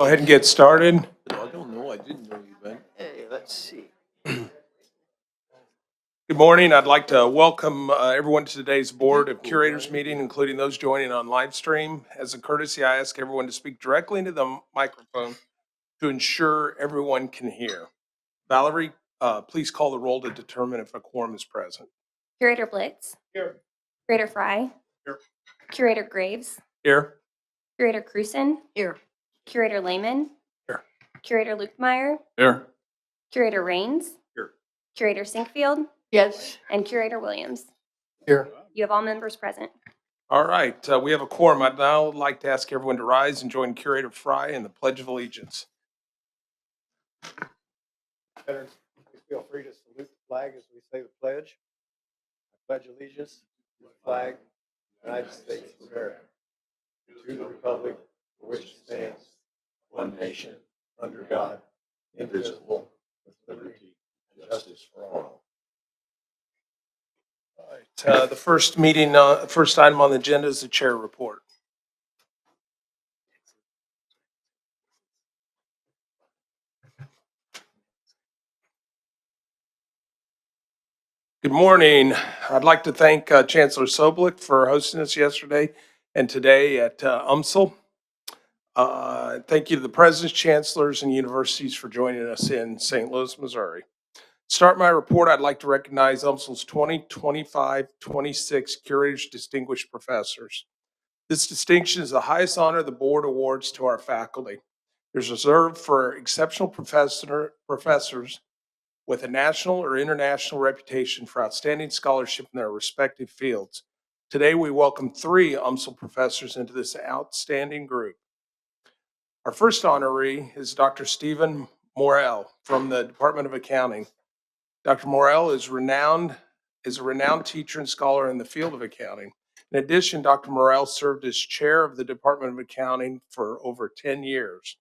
Go ahead and get started. I don't know. I didn't know you, Ben. Hey, let's see. Good morning. I'd like to welcome everyone to today's Board of Curators meeting, including those joining on live stream. As a courtesy, I ask everyone to speak directly into the microphone to ensure everyone can hear. Valerie, please call the roll to determine if a quorum is present. Curator Blitz. Here. Curator Fry. Here. Curator Graves. Here. Curator Cruson. Here. Curator Lehman. Here. Curator Lukemeyer. Here. Curator Rains. Here. Curator Sinkfield. Yes. And Curator Williams. Here. You have all members present. All right, we have a quorum. I'd now like to ask everyone to rise and join Curator Fry in the Pledge of Allegiance. Veterans, please feel free to salute the flag as we say the pledge. I pledge allegiance to the flag of the United States of America, to the republic for which it stands, one nation, under God, indivisible, with liberty and justice for all. All right, the first item on the agenda is the chair report. Good morning. I'd like to thank Chancellor Soblik for hosting us yesterday and today at UMSL. Thank you to the presidents, chancellors, and universities for joining us in St. Louis, Missouri. To start my report, I'd like to recognize UMSL's 2025-26 Curators Distinguished Professors. This distinction is the highest honor the board awards to our faculty. It is reserved for exceptional professors with a national or international reputation for outstanding scholarship in their respective fields. Today, we welcome 3 UMSL professors into this outstanding group. Our first honoree is Dr. Stephen Morrell from the Department of Accounting. Dr. Morrell is a renowned teacher and scholar in the field of accounting. In addition, Dr. Morrell served as chair of the Department of Accounting for over 10 years.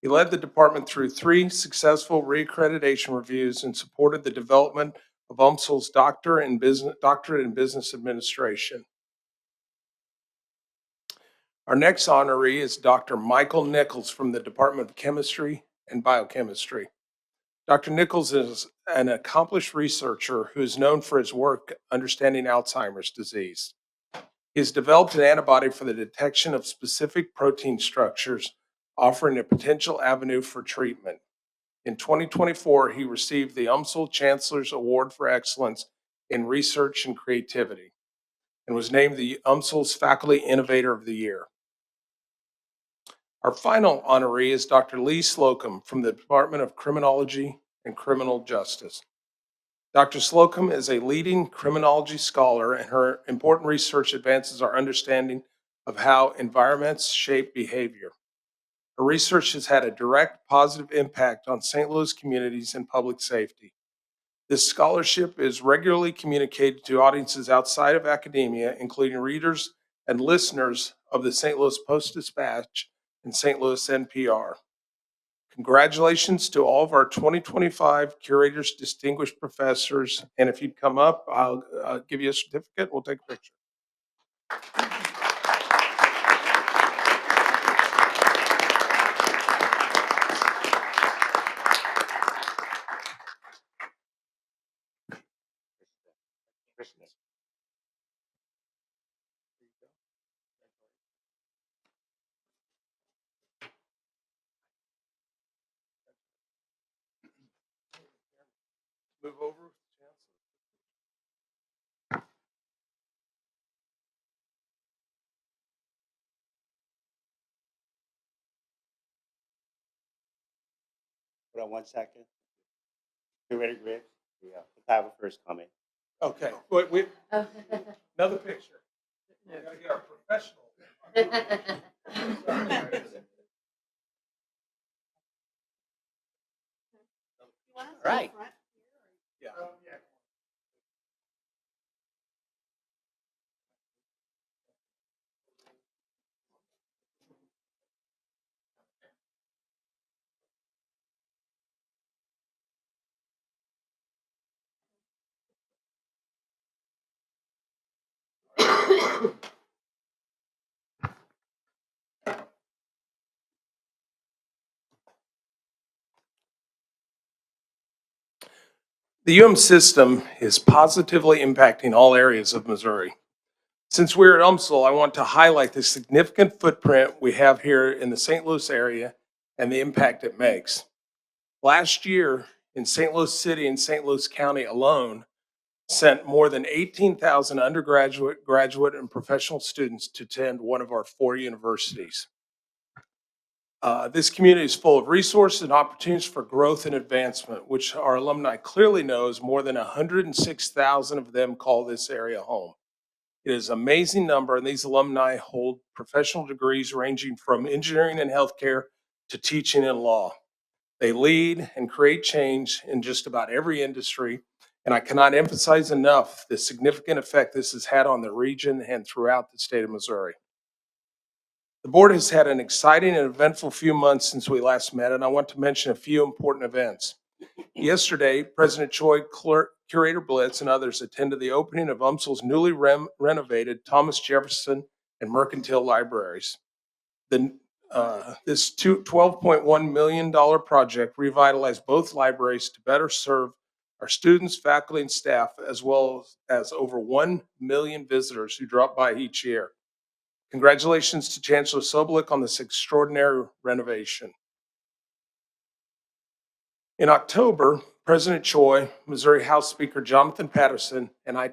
He led the department through 3 successful reaccreditation reviews and supported the development of UMSL's doctorate in business administration. Our next honoree is Dr. Michael Nichols from the Department of Chemistry and Biochemistry. Dr. Nichols is an accomplished researcher who is known for his work understanding Alzheimer's disease. He has developed an antibody for the detection of specific protein structures, offering a potential avenue for treatment. In 2024, he received the UMSL Chancellor's Award for Excellence in Research and Creativity and was named the UMSL's Faculty Innovator of the Year. Our final honoree is Dr. Lee Slocum from the Department of Criminology and Criminal Justice. Dr. Slocum is a leading criminology scholar, and her important research advances our understanding of how environments shape behavior. Her research has had a direct positive impact on St. Louis communities and public safety. This scholarship is regularly communicated to audiences outside of academia, including readers and listeners of the St. Louis Post-Dispatch and St. Louis NPR. Congratulations to all of our 2025 Curators Distinguished Professors. And if you'd come up, I'll give you a certificate. We'll take a picture. Move over. Hold on 1 second. Curator Graves, the photographer is coming. Okay, wait, another picture. We gotta get our professional. All right. Yeah. The system is positively impacting all areas of Missouri. Since we're at UMSL, I want to highlight the significant footprint we have here in the St. Louis area and the impact it makes. Last year in St. Louis City and St. Louis County alone, sent more than 18,000 undergraduate, graduate, and professional students to attend one of our 4 universities. This community is full of resources and opportunities for growth and advancement, which our alumni clearly knows. More than 106,000 of them call this area home. It is an amazing number, and these alumni hold professional degrees ranging from engineering and healthcare to teaching and law. They lead and create change in just about every industry, and I cannot emphasize enough the significant effect this has had on the region and throughout the state of Missouri. The board has had an exciting and eventful few months since we last met, and I want to mention a few important events. Yesterday, President Choi, Curator Blitz, and others attended the opening of UMSL's newly renovated Thomas Jefferson and Mercantile Libraries. This $12.1 million project revitalized both libraries to better serve our students, faculty, and staff, as well as over 1 million visitors who drop by each year. Congratulations to Chancellor Sobolik on this extraordinary renovation. In October, President Choi, Missouri House Speaker Jonathan Patterson, and I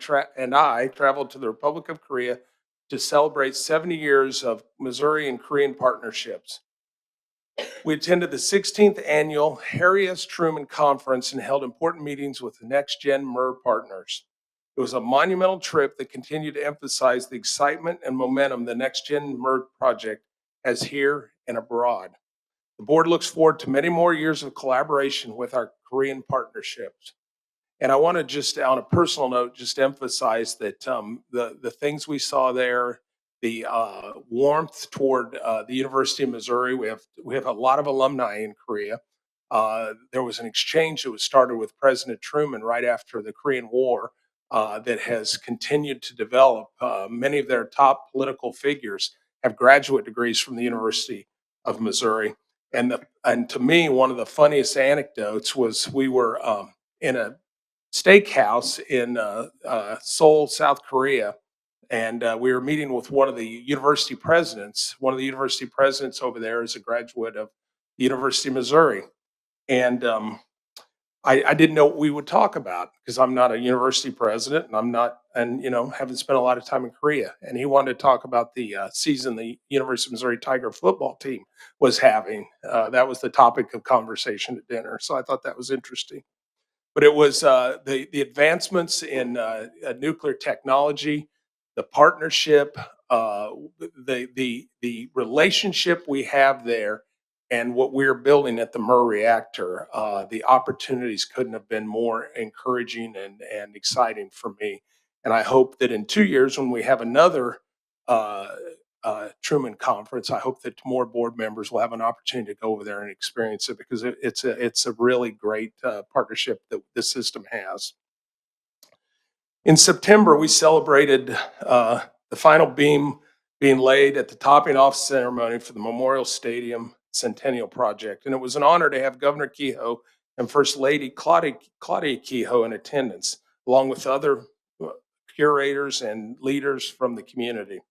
traveled to the Republic of Korea to celebrate 70 years of Missouri and Korean partnerships. We attended the 16th annual Harry S. Truman Conference and held important meetings with the Next Gen MER partners. It was a monumental trip that continued to emphasize the excitement and momentum the Next Gen MER project has here and abroad. The board looks forward to many more years of collaboration with our Korean partnerships. And I want to just, on a personal note, just emphasize that the things we saw there, the warmth toward the University of Missouri. We have a lot of alumni in Korea. There was an exchange that was started with President Truman right after the Korean War that has continued to develop. Many of their top political figures have graduate degrees from the University of Missouri. And to me, one of the funniest anecdotes was we were in a steakhouse in Seoul, South Korea, and we were meeting with one of the university presidents. One of the university presidents over there is a graduate of the University of Missouri, and I didn't know what we would talk about because I'm not a university president, and I'm not, and haven't spent a lot of time in Korea. And he wanted to talk about the season the University of Missouri Tiger football team was having. That was the topic of conversation at dinner, so I thought that was interesting. But it was the advancements in nuclear technology, the partnership, the relationship we have there, and what we're building at the MER reactor. The opportunities couldn't have been more encouraging and exciting for me. And I hope that in 2 years, when we have another uh, Truman Conference, I hope that more board members will have an opportunity to go over there and experience it because it's a really great partnership that this system has. In September, we celebrated the final beam being laid at the topping off ceremony for the Memorial Stadium Centennial Project, and it was an honor to have Governor Kehoe and First Lady Claudia Kehoe in attendance, along with other curators and leaders from the community.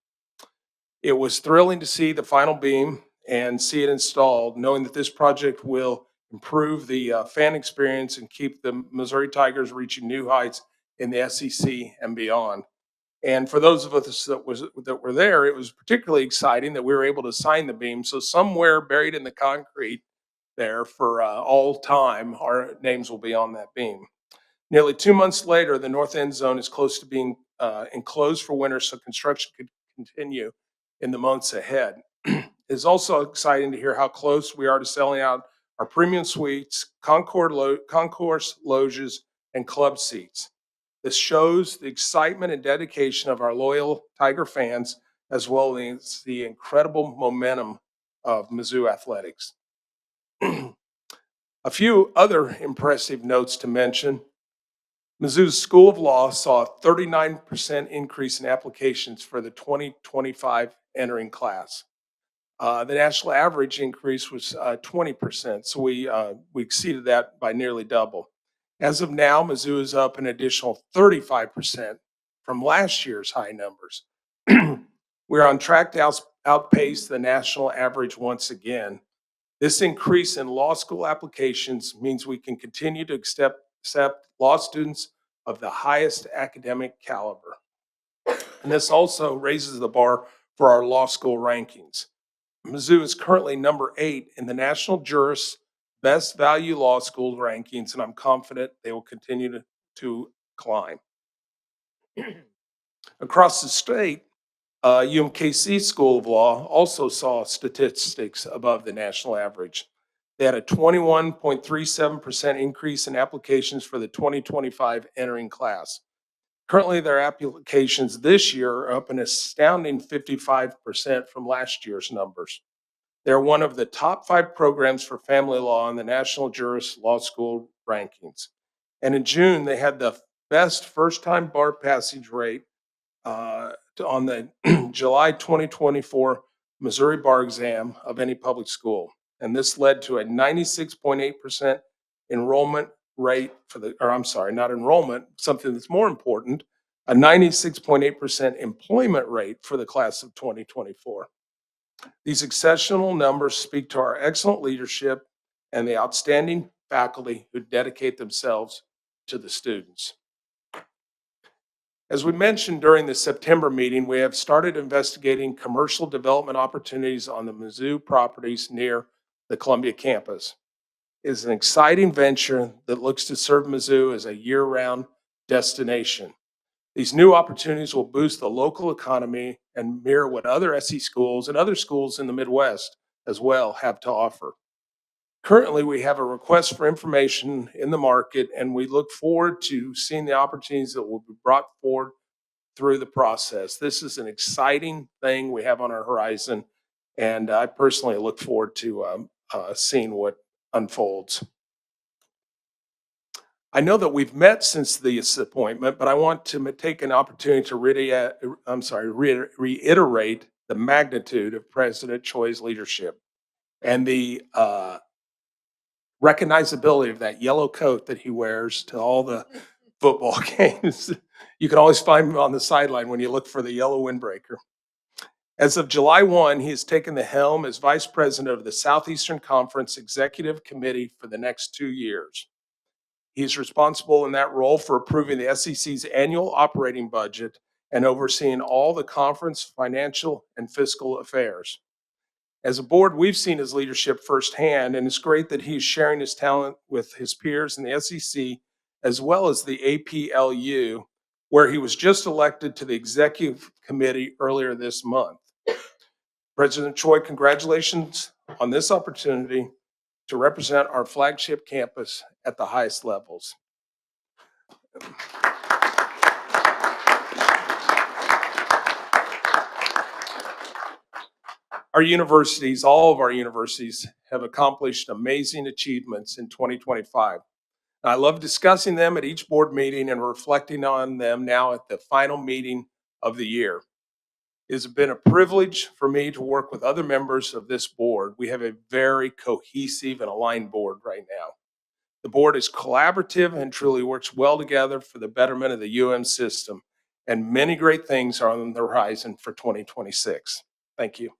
It was thrilling to see the final beam and see it installed, knowing that this project will improve the fan experience and keep the Missouri Tigers reaching new heights in the SEC and beyond. And for those of us that were there, it was particularly exciting that we were able to sign the beam. So somewhere buried in the concrete there for all time, our names will be on that beam. Nearly 2 months later, the north end zone is close to being enclosed for winter, so construction could continue in the months ahead. It's also exciting to hear how close we are to selling out our premium suites, concourse loges, and club seats. This shows the excitement and dedication of our loyal Tiger fans, as well as the incredible momentum of Mizzou athletics. A few other impressive notes to mention. Mizzou's School of Law saw a 39% increase in applications for the 2025 entering class. The national average increase was 20%, so we exceeded that by nearly double. As of now, Mizzou is up an additional 35% from last year's high numbers. We're on track to outpace the national average once again. This increase in law school applications means we can continue to accept law students of the highest academic caliber. And this also raises the bar for our law school rankings. Mizzou is currently number 8 in the National Juris Best Value Law School rankings, and I'm confident they will continue to climb. Across the state, UMKC School of Law also saw statistics above the national average. They had a 21.37% increase in applications for the 2025 entering class. Currently, their applications this year are up an astounding 55% from last year's numbers. They're one of the top 5 programs for family law in the National Juris Law School rankings. And in June, they had the best first-time bar passage rate on the July 2024 Missouri bar exam of any public school. And this led to a 96.8% enrollment rate for the, or I'm sorry, not enrollment, something that's more important, a 96.8% employment rate for the class of 2024. These exceptional numbers speak to our excellent leadership and the outstanding faculty who dedicate themselves to the students. As we mentioned during the September meeting, we have started investigating commercial development opportunities on the Mizzou properties near the Columbia campus. It is an exciting venture that looks to serve Mizzou as a year-round destination. These new opportunities will boost the local economy and mirror what other SE schools and other schools in the Midwest as well have to offer. Currently, we have a request for information in the market, and we look forward to seeing the opportunities that will be brought forward through the process. This is an exciting thing we have on our horizon, and I personally look forward to seeing what unfolds. I know that we've met since this appointment, but I want to take an opportunity to reiterate the magnitude of President Choi's leadership and the recognizability of that yellow coat that he wears to all the football games. You can always find him on the sideline when you look for the yellow windbreaker. As of July 1, he has taken the helm as Vice President of the Southeastern Conference Executive Committee for the next 2 years. He is responsible in that role for approving the SEC's annual operating budget and overseeing all the conference financial and fiscal affairs. As a board, we've seen his leadership firsthand, and it's great that he's sharing his talent with his peers in the SEC as well as the APLU, where he was just elected to the executive committee earlier this month. President Choi, congratulations on this opportunity to represent our flagship campus at the highest levels. Our universities, all of our universities, have accomplished amazing achievements in 2025. I love discussing them at each board meeting and reflecting on them now at the final meeting of the year. It has been a privilege for me to work with other members of this board. We have a very cohesive and aligned board right now. The board is collaborative and truly works well together for the betterment of the UM system, and many great things are on the horizon for 2026. Thank you.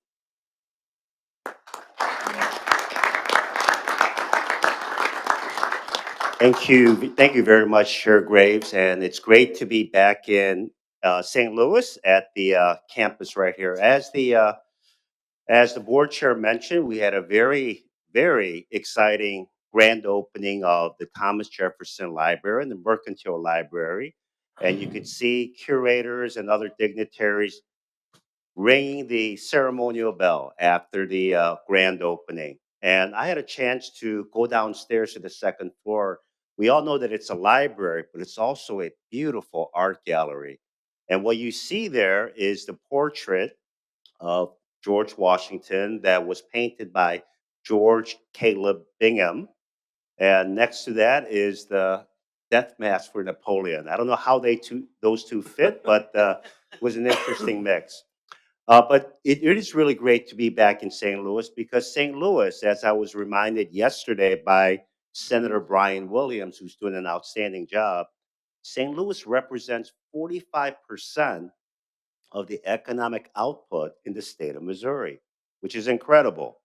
Thank you. Thank you very much, Chair Graves. And it's great to be back in St. Louis at the campus right here. As the board chair mentioned, we had a very, very exciting grand opening of the Thomas Jefferson Library and the Mercantile Library. And you could see curators and other dignitaries ringing the ceremonial bell after the grand opening. And I had a chance to go downstairs to the second floor. We all know that it's a library, but it's also a beautiful art gallery. And what you see there is the portrait of George Washington that was painted by George Caleb Bingham. And next to that is the death mask for Napoleon. I don't know how those two fit, but it was an interesting mix. But it is really great to be back in St. Louis because St. Louis, as I was reminded yesterday by Senator Brian Williams, who's doing an outstanding job, St. Louis represents 45% of the economic output in the state of Missouri, which is incredible.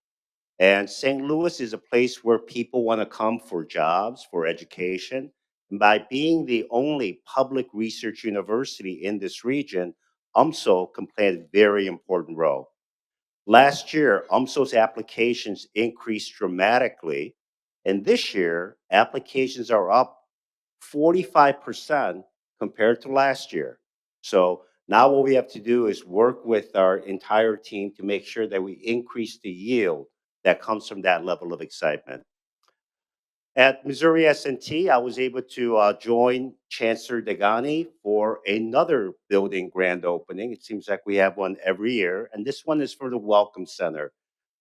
And St. Louis is a place where people want to come for jobs, for education. And by being the only public research university in this region, UMSO can play a very important role. Last year, UMSO's applications increased dramatically, and this year, applications are up 45% compared to last year. So now what we have to do is work with our entire team to make sure that we increase the yield that comes from that level of excitement. At Missouri S&T, I was able to join Chancellor Degani for another building grand opening. It seems like we have one every year, and this one is for the Welcome Center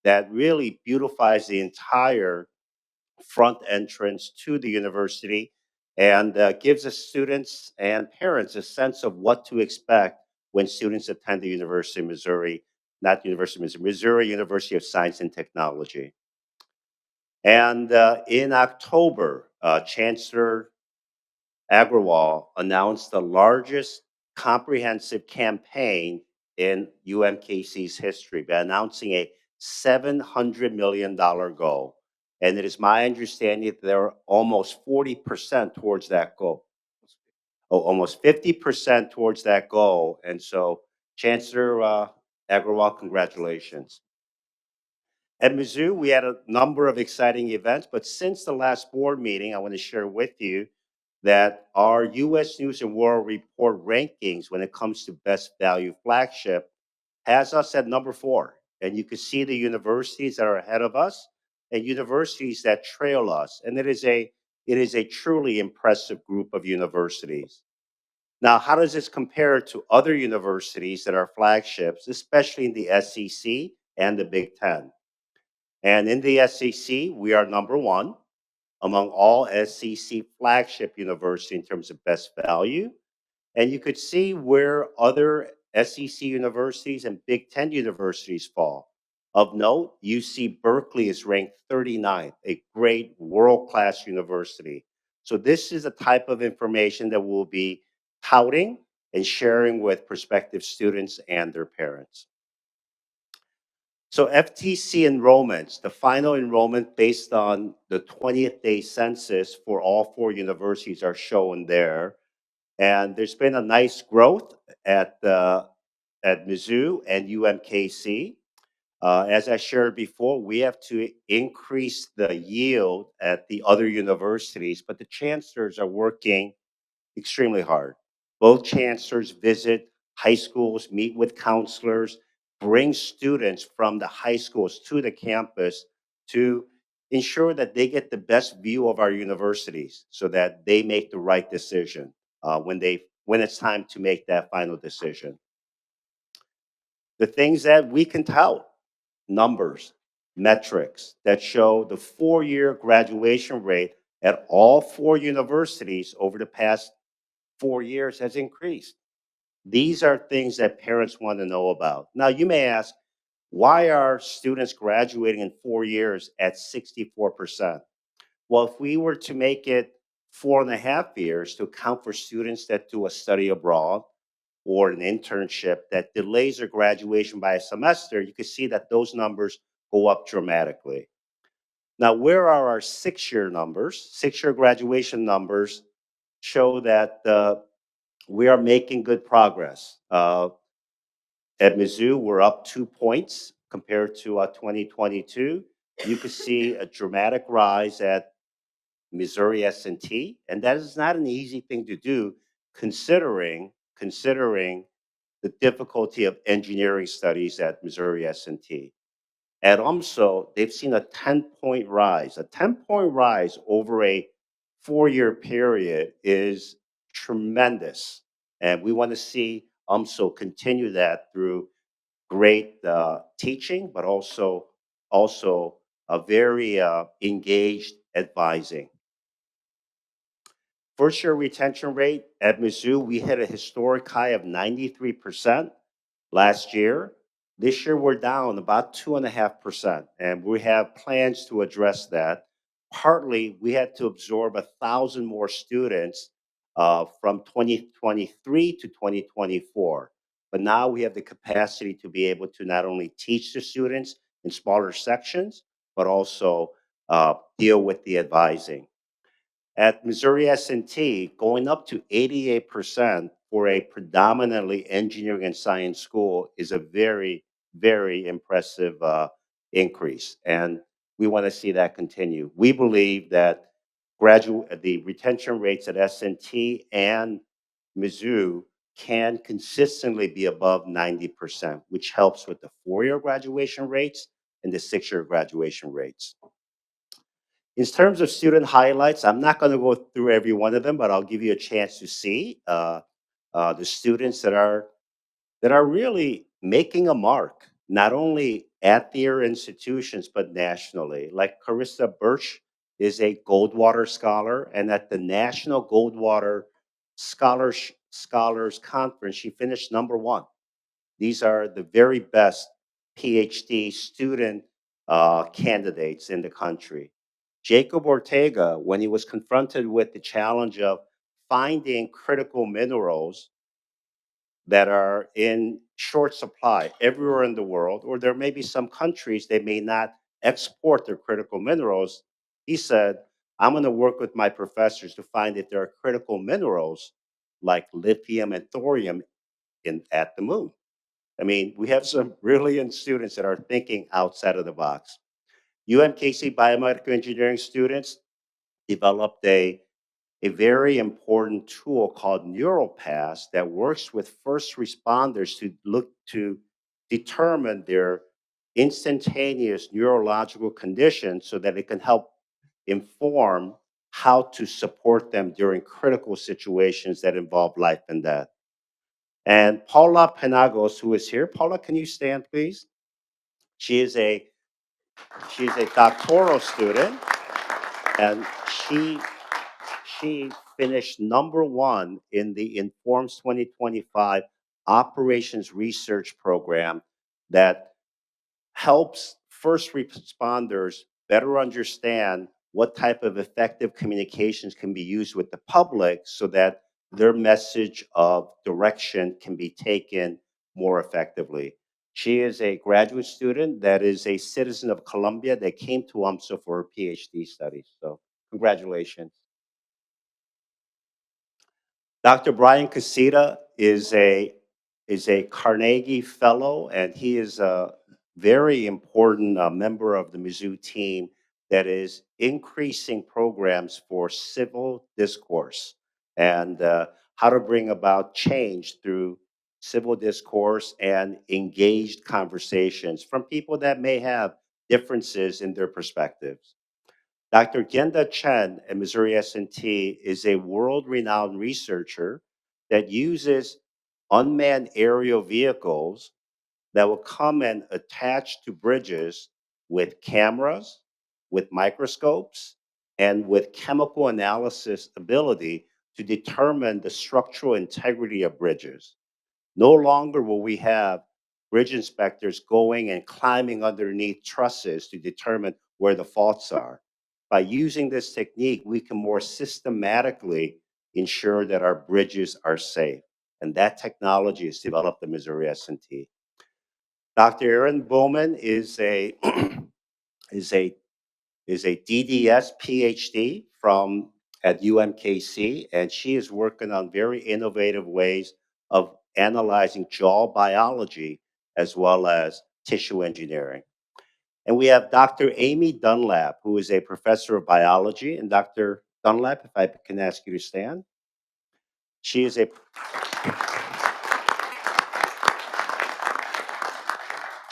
that really beautifies the entire front entrance to the university and gives the students and parents a sense of what to expect when students attend the University of Missouri, not the University of Missouri, Missouri University of Science and Technology. And in October, Chancellor Agrawal announced the largest comprehensive campaign in UMKC's history by announcing a $700 million goal. And it is my understanding that they're almost 40% towards that goal. Oh, almost 50% towards that goal. And so, Chancellor Agrawal, congratulations. At Mizzou, we had a number of exciting events, but since the last board meeting, I want to share with you that our U.S. News and World Report rankings when it comes to best value flagship has us at number 4. And you can see the universities that are ahead of us and universities that trail us. And it is a truly impressive group of universities. Now, how does this compare to other universities that are flagships, especially in the SEC and the Big Ten? And in the SEC, we are number 1 among all SEC flagship universities in terms of best value. And you could see where other SEC universities and Big Ten universities fall. Of note, UC Berkeley is ranked 39th, a great world-class university. So this is a type of information that we'll be touting and sharing with prospective students and their parents. So FTC enrollments, the final enrollment based on the 20th day census for all 4 universities are shown there. And there's been a nice growth at Mizzou and UMKC. As I shared before, we have to increase the yield at the other universities, but the chancellors are working extremely hard. Both chancellors visit high schools, meet with counselors, bring students from the high schools to the campus to ensure that they get the best view of our universities so that they make the right decision when it's time to make that final decision. The things that we can tout, numbers, metrics that show the 4-year graduation rate at all 4 universities over the past 4 years has increased. These are things that parents want to know about. Now, you may ask, why are students graduating in 4 years at 64%? Well, if we were to make it 4.5 years to account for students that do a study abroad or an internship that delays their graduation by a semester, you can see that those numbers go up dramatically. Now, where are our 6-year numbers? 6-year graduation numbers show that we are making good progress. At Mizzou, we're up 2 points compared to 2022. You can see a dramatic rise at Missouri S&T, and that is not an easy thing to do considering the difficulty of engineering studies at Missouri S&T. At UMSO, they've seen a 10-point rise. A 10-point rise over a 4-year period is tremendous. And we want to see UMSO continue that through great teaching, but also a very engaged advising. First year retention rate at Mizzou, we hit a historic high of 93% last year. This year we're down about 2.5%, and we have plans to address that. partly we had to absorb 1,000 more students from 2023 to 2024. But now we have the capacity to be able to not only teach the students in smaller sections, but also deal with the advising. At Missouri S&T, going up to 88% for a predominantly engineering and science school is a very, very impressive increase. And we want to see that continue. We believe that the retention rates at S&T and Mizzou can consistently be above 90%, which helps with the 4-year graduation rates and the 6-year graduation rates. In terms of student highlights, I'm not going to go through every one of them, but I'll give you a chance to see the students that are really making a mark, not only at their institutions, but nationally. Like Carissa Birch is a Goldwater Scholar, and at the National Goldwater Scholars Conference, she finished #1. These are the very best PhD student candidates in the country. Jacob Ortega, when he was confronted with the challenge of finding critical minerals that are in short supply everywhere in the world, or there may be some countries they may not export their critical minerals, he said, I'm going to work with my professors to find if there are critical minerals like lithium and thorium at the moon. I mean, we have some brilliant students that are thinking outside of the box. UMKC biomedical engineering students developed a very important tool called NeuroPass that works with first responders to look to determine their instantaneous neurological condition so that it can help inform how to support them during critical situations that involve life and death. And Paula Penagos, who is here. Paula, can you stand, please? She is a doctoral student, and she finished #1 in the Informs 2025 Operations Research Program that helps first responders better understand what type of effective communications can be used with the public so that their message of direction can be taken more effectively. She is a graduate student that is a citizen of Colombia that came to UMSA for her PhD studies. So congratulations. Dr. Brian Casita is a Carnegie Fellow, and he is a very important member of the Mizzou team that is increasing programs for civil discourse and how to bring about change through civil discourse and engaged conversations from people that may have differences in their perspectives. Dr. Genda Chen at Missouri S&T is a world-renowned researcher that uses unmanned aerial vehicles that will come and attach to bridges with cameras, with microscopes, and with chemical analysis ability to determine the structural integrity of bridges. No longer will we have bridge inspectors going and climbing underneath trusses to determine where the faults are. By using this technique, we can more systematically ensure that our bridges are safe. And that technology is developed at Missouri S&T. Dr. Erin Bowman is a is a DDS PhD from at UMKC, and she is working on very innovative ways of analyzing jaw biology as well as tissue engineering. And we have Dr. Amy Dunlap, who is a professor of biology. And Dr. Dunlap, if I can ask you to stand. She is a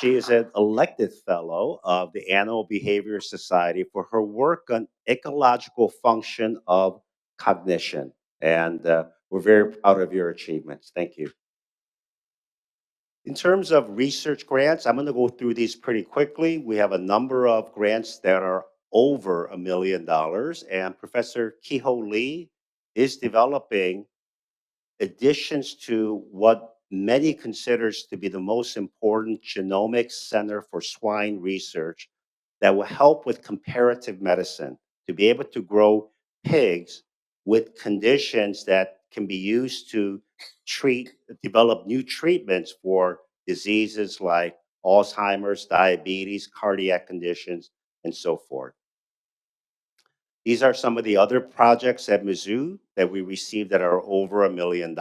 She is an elected fellow of the Animal Behavior Society for her work on ecological function of cognition. And we're very proud of your achievements. Thank you. In terms of research grants, I'm going to go through these pretty quickly. We have a number of grants that are over $1 million, and Professor Kehoe Lee is developing additions to what many considers to be the most important genomics center for swine research that will help with comparative medicine to be able to grow pigs with conditions that can be used to develop new treatments for diseases like Alzheimer's, diabetes, cardiac conditions, and so forth. These are some of the other projects at Mizzou that we received that are over $1 million,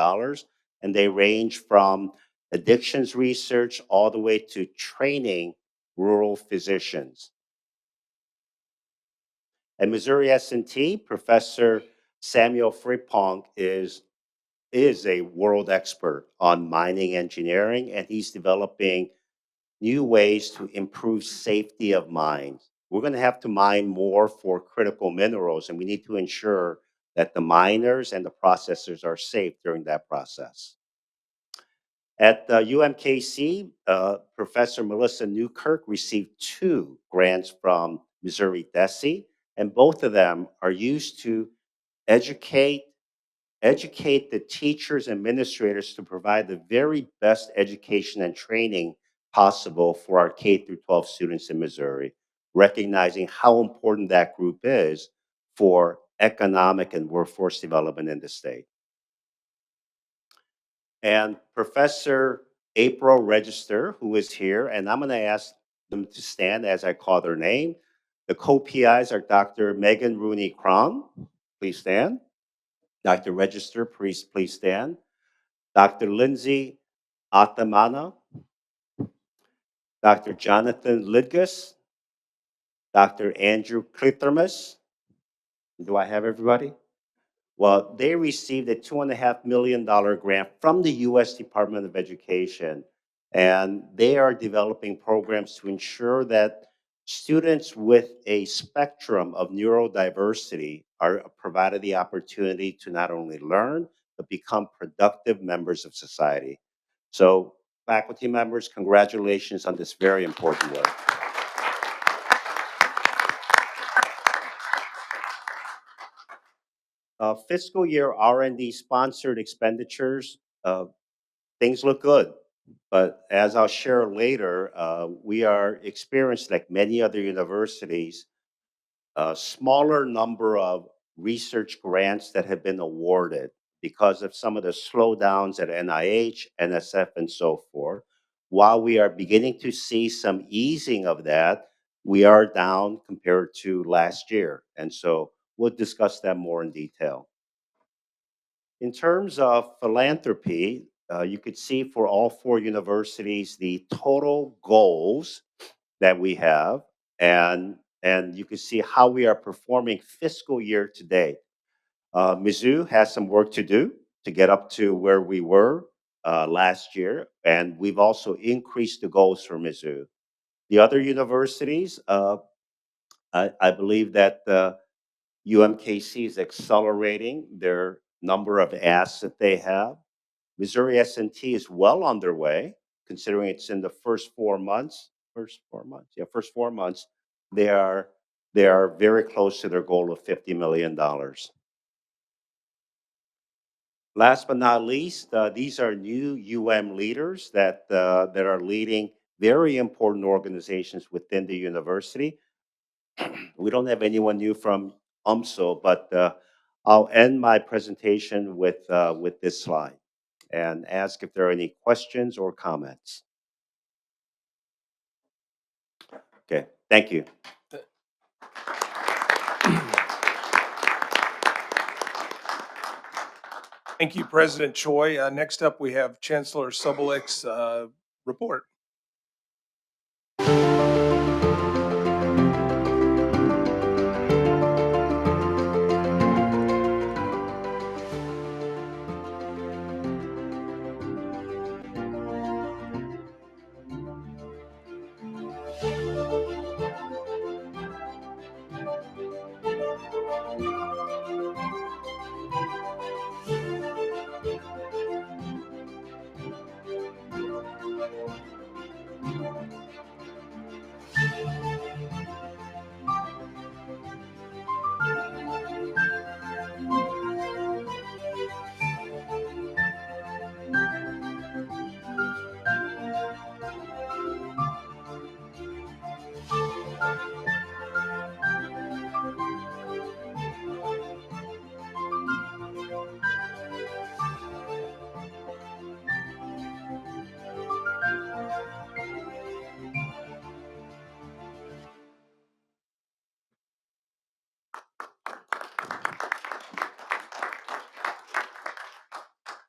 and they range from addictions research all the way to training rural physicians. At Missouri S&T, Professor Samuel Frippong is a world expert on mining engineering, and he's developing new ways to improve safety of mines. We're going to have to mine more for critical minerals, and we need to ensure that the miners and the processors are safe during that process. At UMKC, Professor Melissa Newkirk received 2 grants from Missouri DESE, and both of them are used to educate the teachers and administrators to provide the very best education and training possible for our K through 12 students in Missouri, recognizing how important that group is for economic and workforce development in the state. And Professor April Register, who is here, and I'm going to ask them to stand as I call their name. The co-PIs are Dr. Megan Rooney Cron. Please stand. Dr. Register, please stand. Dr. Lindsay Atamana, Dr. Jonathan Lidgus, Dr. Andrew Klittermus. Do I have everybody? Well, they received a $2.5 million grant from the U.S. Department of Education, and they are developing programs to ensure that students with a spectrum of neurodiversity are provided the opportunity to not only learn, but become productive members of society. So, faculty members, congratulations on this very important work. Fiscal year R&D sponsored expenditures, things look good. But as I'll share later, we are experiencing, like many other universities, a smaller number of research grants that have been awarded because of some of the slowdowns at NIH, NSF, and so forth. While we are beginning to see some easing of that, we are down compared to last year. And so we'll discuss that more in detail. In terms of philanthropy, you could see for all 4 universities the total goals that we have, and you can see how we are performing fiscal year to date. Mizzou has some work to do to get up to where we were last year, and we've also increased the goals for Mizzou. The other universities, I believe that UMKC is accelerating their number of asks that they have. Missouri S&T is well underway, considering it's in the first 4 months. First 4 months, yeah, first 4 months. They are very close to their goal of $50 million. Last but not least, these are new leaders that are leading very important organizations within the university. We don't have anyone new from UMSL, but I'll end my presentation with this slide and ask if there are any questions or comments. Okay, thank you. Thank you, President Choi. Next up, we have Chancellor Sobolik's report.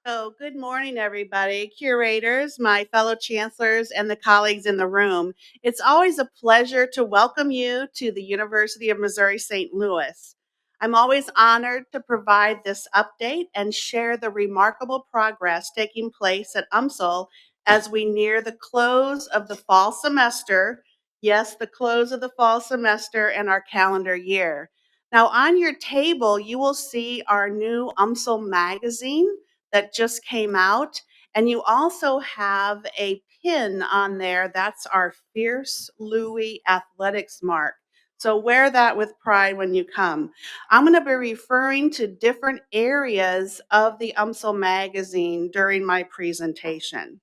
So, good morning, everybody, curators, my fellow chancellors, and the colleagues in the room. It's always a pleasure to welcome you to the University of Missouri St. Louis. I'm always honored to provide this update and share the remarkable progress taking place at UMSL as we near the close of the fall semester. Yes, the close of the fall semester and our calendar year. Now, on your table, you will see our new UMSL magazine that just came out. And you also have a pin on there. That's our Fierce Louie Athletics mark. So wear that with pride when you come. I'm going to be referring to different areas of the UMSL magazine during my presentation.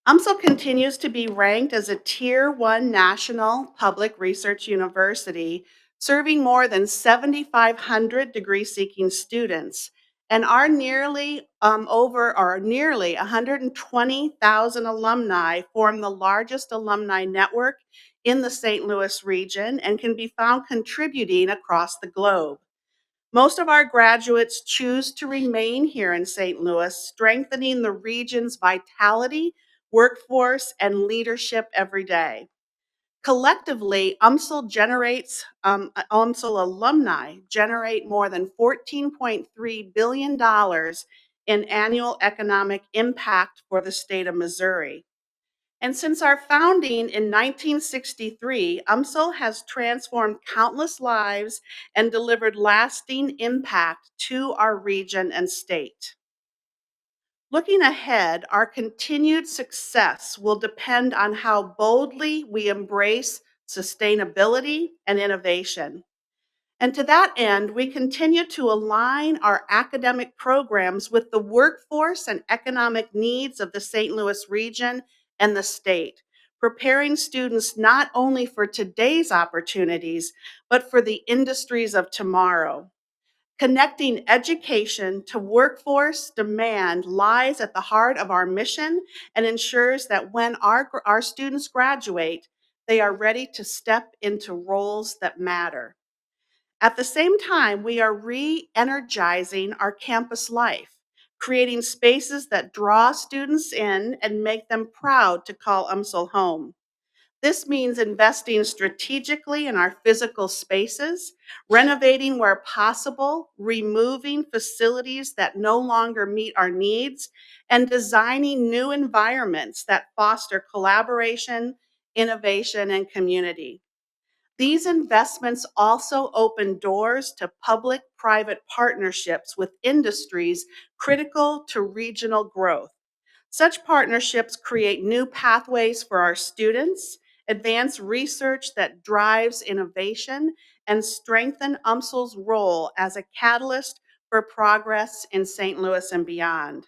UMSL continues to be ranked as a Tier 1 national public research university, serving more than 7,500 degree-seeking students. And our nearly 120,000 alumni form the largest alumni network in the St. Louis region and can be found contributing across the globe. Most of our graduates choose to remain here in St. Louis, strengthening the region's vitality, workforce, and leadership every day. Collectively, UMSL alumni generate more than $14.3 billion in annual economic impact for the state of Missouri. And since our founding in 1963, UMSL has transformed countless lives and delivered lasting impact to our region and state. Looking ahead, our continued success will depend on how boldly we embrace sustainability and innovation. And to that end, we continue to align our academic programs with the workforce and economic needs of the St. Louis region and the state, preparing students not only for today's opportunities, but for the industries of tomorrow. Connecting education to workforce demand lies at the heart of our mission and ensures that when our students graduate, they are ready to step into roles that matter. At the same time, we are re-energizing our campus life, creating spaces that draw students in and make them proud to call UMSL home. This means investing strategically in our physical spaces, renovating where possible, removing facilities that no longer meet our needs, and designing new environments that foster collaboration, innovation, and community. These investments also open doors to public-private partnerships with industries critical to regional growth. Such partnerships create new pathways for our students, advance research that drives innovation, and strengthen UMSL's role as a catalyst for progress in St. Louis and beyond.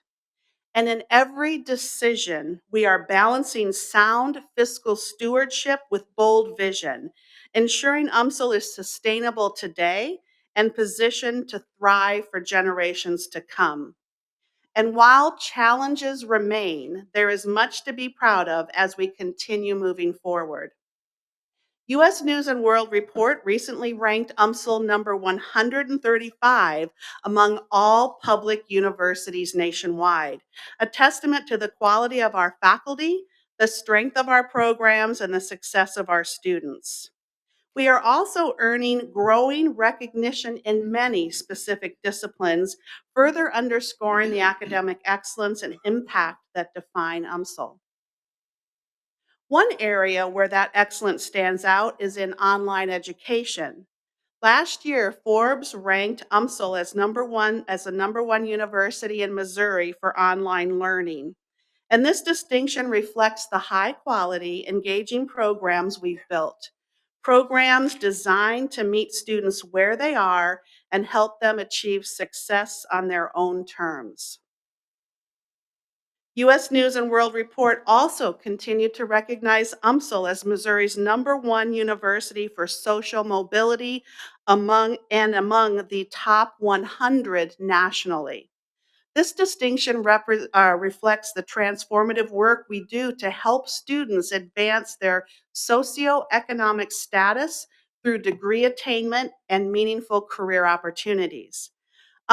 And in every decision, we are balancing sound fiscal stewardship with bold vision, ensuring UMSL is sustainable today and positioned to thrive for generations to come. And while challenges remain, there is much to be proud of as we continue moving forward. U.S. News and World Report recently ranked UMSL number 135 among all public universities nationwide, a testament to the quality of our faculty, the strength of our programs, and the success of our students. We are also earning growing recognition in many specific disciplines, further underscoring the academic excellence and impact that define UMSL. One area where that excellence stands out is in online education. Last year, Forbes ranked UMSL as the number one university in Missouri for online learning. And this distinction reflects the high quality, engaging programs we've built. Programs designed to meet students where they are and help them achieve success on their own terms. U.S. News and World Report also continued to recognize UMSL as Missouri's number one university for social mobility among the top 100 nationally. This distinction reflects the transformative work we do to help students advance their socioeconomic status through degree attainment and meaningful career opportunities.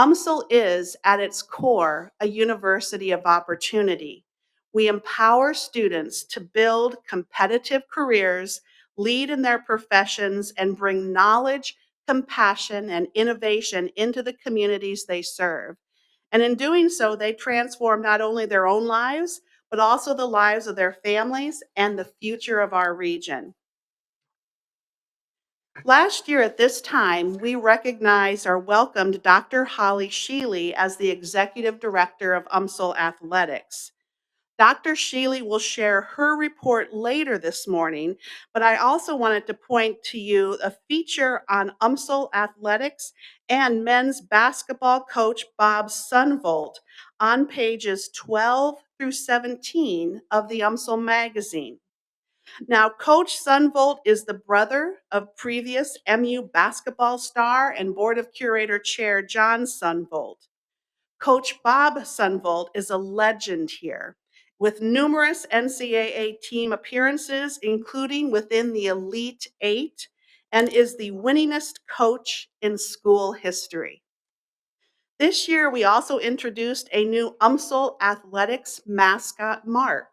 UMSL is, at its core, a university of opportunity. We empower students to build competitive careers, lead in their professions, and bring knowledge, compassion, and innovation into the communities they serve. And in doing so, they transform not only their own lives, but also the lives of their families and the future of our region. Last year at this time, we recognized or welcomed Dr. Holly Sheely as the Executive Director of UMSL Athletics. Dr. Sheely will share her report later this morning, but I also wanted to point to you a feature on UMSL Athletics and men's basketball coach Bob Sunvolt on pages 12 through 17 of the UMSL magazine. Now, Coach Sunvolt is the brother of previous MU basketball star and Board of Curator Chair John Sunvolt. Coach Bob Sunvolt is a legend here, with numerous NCAA team appearances, including within the Elite Eight, and is the winningest coach in school history. This year, we also introduced a new UMSL Athletics mascot mark,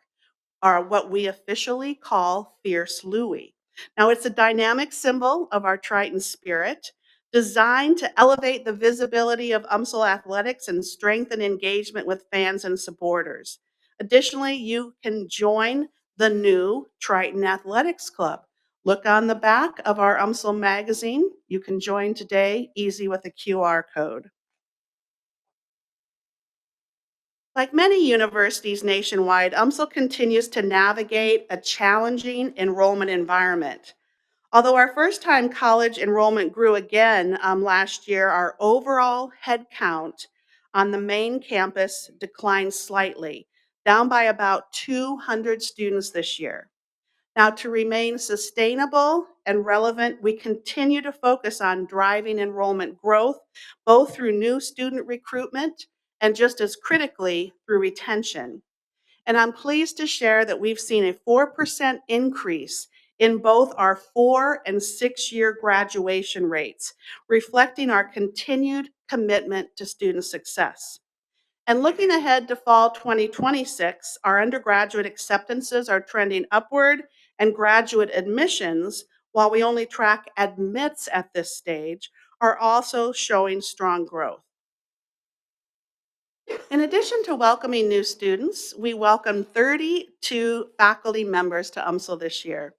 or what we officially call Fierce Louie. Now, it's a dynamic symbol of our Triton spirit, designed to elevate the visibility of UMSL athletics and strengthen engagement with fans and supporters. Additionally, you can join the new Triton Athletics Club. Look on the back of our UMSL magazine. You can join today, easy with a QR code. Like many universities nationwide, UMSL continues to navigate a challenging enrollment environment. Although our first-time college enrollment grew again last year, our overall head count on the main campus declined slightly, down by about 200 students this year. Now, to remain sustainable and relevant, we continue to focus on driving enrollment growth, both through new student recruitment and just as critically through retention. And I'm pleased to share that we've seen a 4% increase in both our 4 and 6-year graduation rates, reflecting our continued commitment to student success. And looking ahead to fall 2026, our undergraduate acceptances are trending upward, and graduate admissions, while we only track admits at this stage, are also showing strong growth. In addition to welcoming new students, we welcomed 32 faculty members to UMSL this year.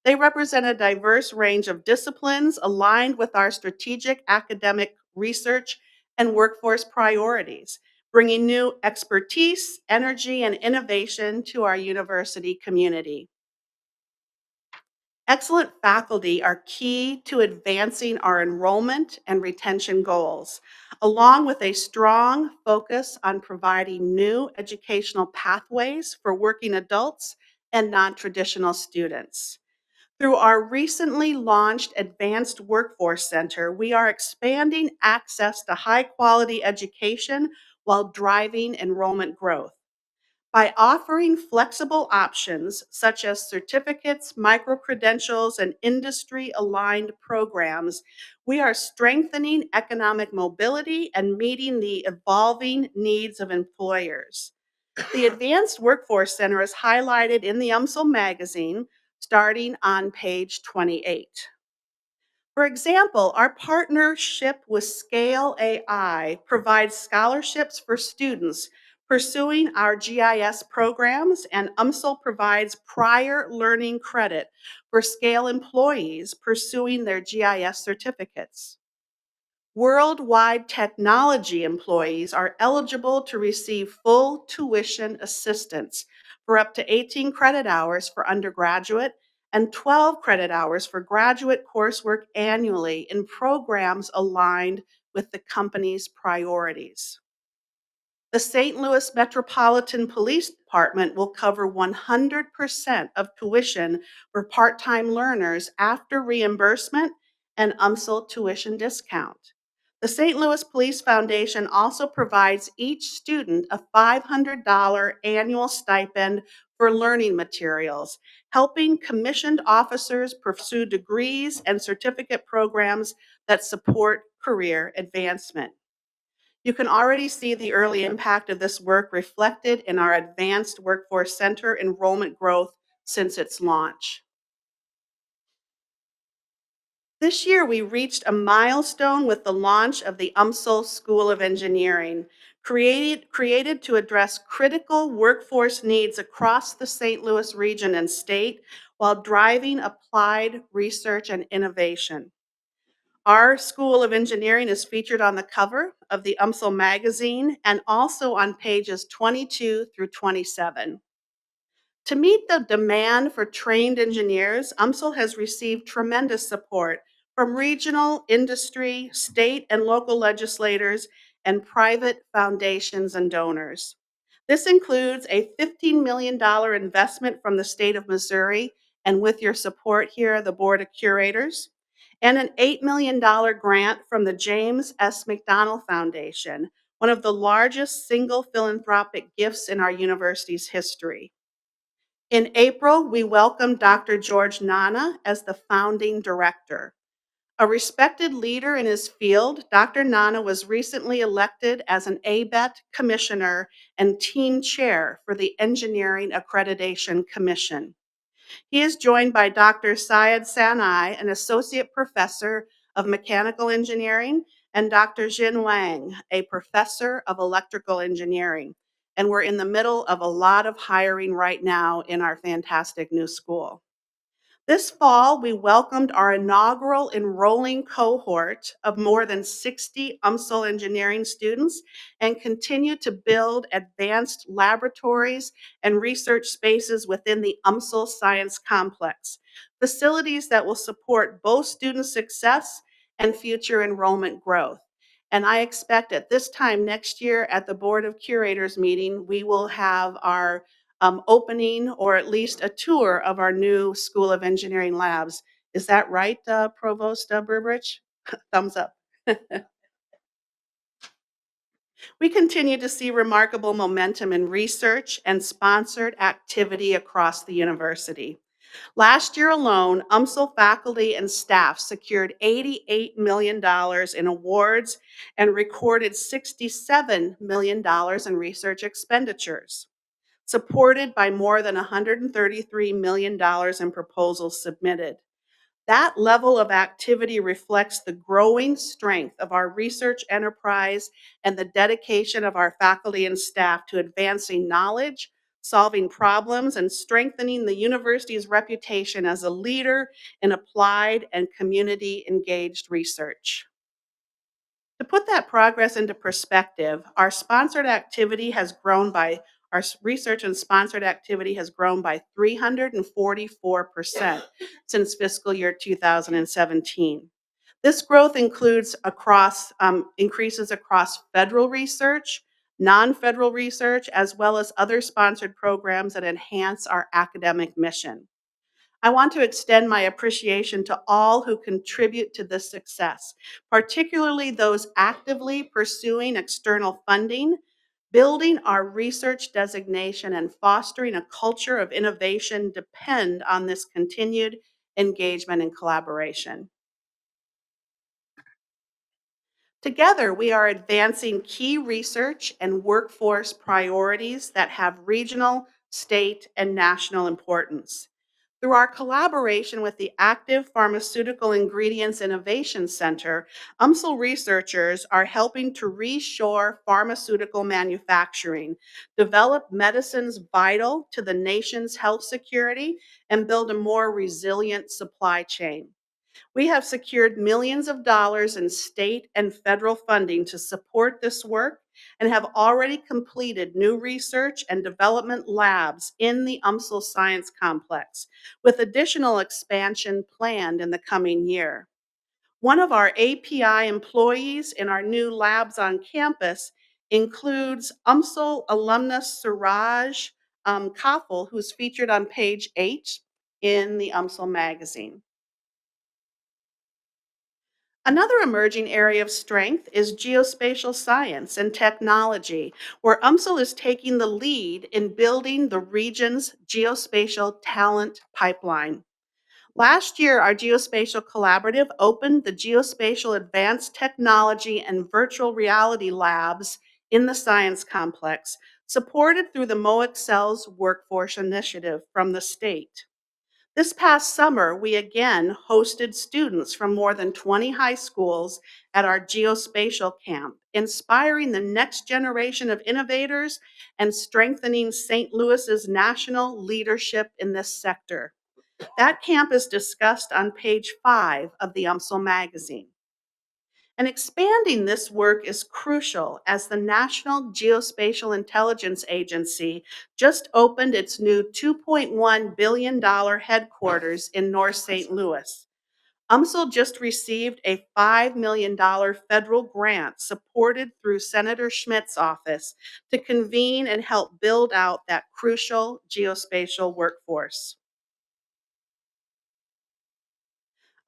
They represent a diverse range of disciplines aligned with our strategic academic research and workforce priorities, bringing new expertise, energy, and innovation to our university community. Excellent faculty are key to advancing our enrollment and retention goals, along with a strong focus on providing new educational pathways for working adults and non-traditional students. Through our recently launched Advanced Workforce Center, we are expanding access to high-quality education while driving enrollment growth. By offering flexible options such as certificates, micro-credentials, and industry-aligned programs, we are strengthening economic mobility and meeting the evolving needs of employers. The Advanced Workforce Center is highlighted in the UMSL magazine, starting on page 28. For example, our partnership with Scale AI provides scholarships for students pursuing our GIS programs, and UMSL provides prior learning credit for Scale employees pursuing their GIS certificates. Worldwide technology employees are eligible to receive full tuition assistance for up to 18 credit hours for undergraduate and 12 credit hours for graduate coursework annually in programs aligned with the company's priorities. The St. Louis Metropolitan Police Department will cover 100% of tuition for part-time learners after reimbursement and UMSL tuition discount. The St. Louis Police Foundation also provides each student a $500 annual stipend for learning materials, helping commissioned officers pursue degrees and certificate programs that support career advancement. You can already see the early impact of this work reflected in our Advanced Workforce Center enrollment growth since its launch. This year, we reached a milestone with the launch of the UMSL School of Engineering, created to address critical workforce needs across the St. Louis region and state while driving applied research and innovation. Our School of Engineering is featured on the cover of the UMSL magazine and also on pages 22 through 27. To meet the demand for trained engineers, UMSL has received tremendous support from regional, industry, state, and local legislators and private foundations and donors. This includes a $15 million investment from the state of Missouri, and with your support here, the Board of Curators, and an $8 million grant from the James S. McDonald Foundation, one of the largest single philanthropic gifts in our university's history. In April, we welcomed Dr. George Nana as the founding director. A respected leader in his field, Dr. Nana was recently elected as an ABET commissioner and team chair for the Engineering Accreditation Commission. He is joined by Dr. Syed Sanai, an associate professor of mechanical engineering, and Dr. Jin Wang, a professor of electrical engineering. And we're in the middle of a lot of hiring right now in our fantastic new school. This fall, we welcomed our inaugural enrolling cohort of more than 60 UMSL engineering students and continue to build advanced laboratories and research spaces within the UMSL Science Complex, facilities that will support both student success and future enrollment growth. And I expect at this time next year at the Board of Curators meeting, we will have our opening or at least a tour of our new School of Engineering labs. Is that right, Provost Burbridge? Thumbs up. We continue to see remarkable momentum in research and sponsored activity across the university. Last year alone, UMSL faculty and staff secured $88 million in awards and recorded $67 million in research expenditures, supported by more than $133 million in proposals submitted. That level of activity reflects the growing strength of our research enterprise and the dedication of our faculty and staff to advancing knowledge, solving problems, and strengthening the university's reputation as a leader in applied and community-engaged research. To put that progress into perspective, our research and sponsored activity has grown by 344% since fiscal year 2017. This growth includes increases across federal research, non-federal research, as well as other sponsored programs that enhance our academic mission. I want to extend my appreciation to all who contribute to this success, particularly those actively pursuing external funding, building our research designation, and fostering a culture of innovation depend on this continued engagement and collaboration. Together, we are advancing key research and workforce priorities that have regional, state, and national importance. Through our collaboration with the Active Pharmaceutical Ingredients Innovation Center, UMSL researchers are helping to reshore pharmaceutical manufacturing, develop medicines vital to the nation's health security, and build a more resilient supply chain. We have secured millions of dollars in state and federal funding to support this work and have already completed new research and development labs in the UMSL Science Complex, with additional expansion planned in the coming year. One of our API employees in our new labs on campus includes UMSL alumnus Suraj Kafel, who's featured on page 8 in the UMSL magazine. Another emerging area of strength is geospatial science and technology, where UMSL is taking the lead in building the region's geospatial talent pipeline. Last year, our Geospatial Collaborative opened the Geospatial Advanced Technology and Virtual Reality Labs in the Science Complex, supported through the MOExcel's Workforce Initiative from the state. This past summer, we again hosted students from more than 20 high schools at our geospatial camp, inspiring the next generation of innovators and strengthening St. Louis's national leadership in this sector. That camp is discussed on page 5 of the UMSL magazine. And expanding this work is crucial as the National Geospatial Intelligence Agency just opened its new $2.1 billion headquarters in North St. Louis. UMSL just received a $5 million federal grant supported through Senator Schmidt's office to convene and help build out that crucial geospatial workforce.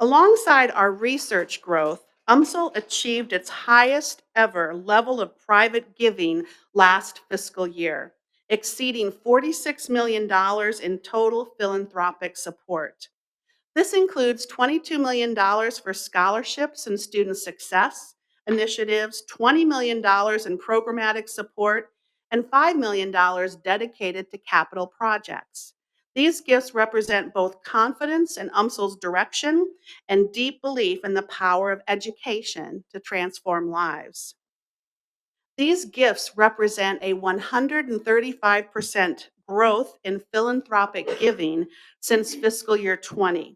Alongside our research growth, UMSL achieved its highest ever level of private giving last fiscal year, exceeding $46 million in total philanthropic support. This includes $22 million for scholarships and student success initiatives, $20 million in programmatic support, and $5 million dedicated to capital projects. These gifts represent both confidence in UMSL's direction and deep belief in the power of education to transform lives. These gifts represent a 135% growth in philanthropic giving since fiscal year 20.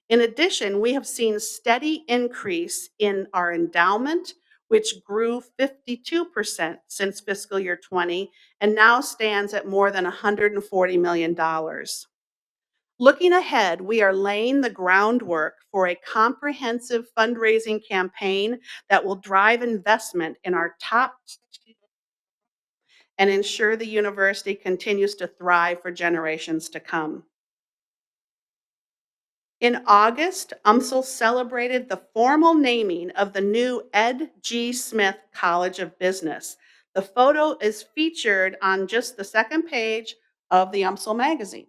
In addition, we have seen steady increase in our endowment, which grew 52% since fiscal year 20 and now stands at more than $140 million. Looking ahead, we are laying the groundwork for a comprehensive fundraising campaign that will drive investment in our top and ensure the university continues to thrive for generations to come. In August, UMSL celebrated the formal naming of the new Ed G. Smith College of Business. The photo is featured on just the second page of the UMSL magazine.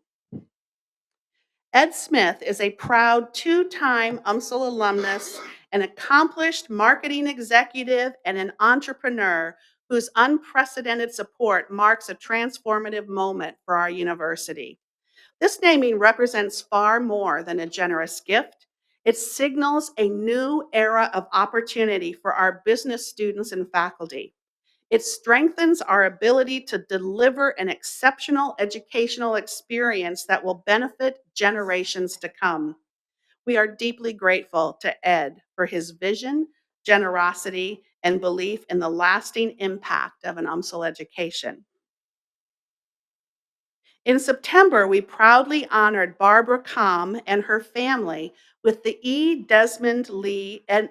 Ed Smith is a proud two-time UMSL alumnus, an accomplished marketing executive, and an entrepreneur whose unprecedented support marks a transformative moment for our university. This naming represents far more than a generous gift. It signals a new era of opportunity for our business students and faculty. It strengthens our ability to deliver an exceptional educational experience that will benefit generations to come. We are deeply grateful to Ed for his vision, generosity, and belief in the lasting impact of an UMSL education. In September, we proudly honored Barbara Comm and her family with the E. Desmond and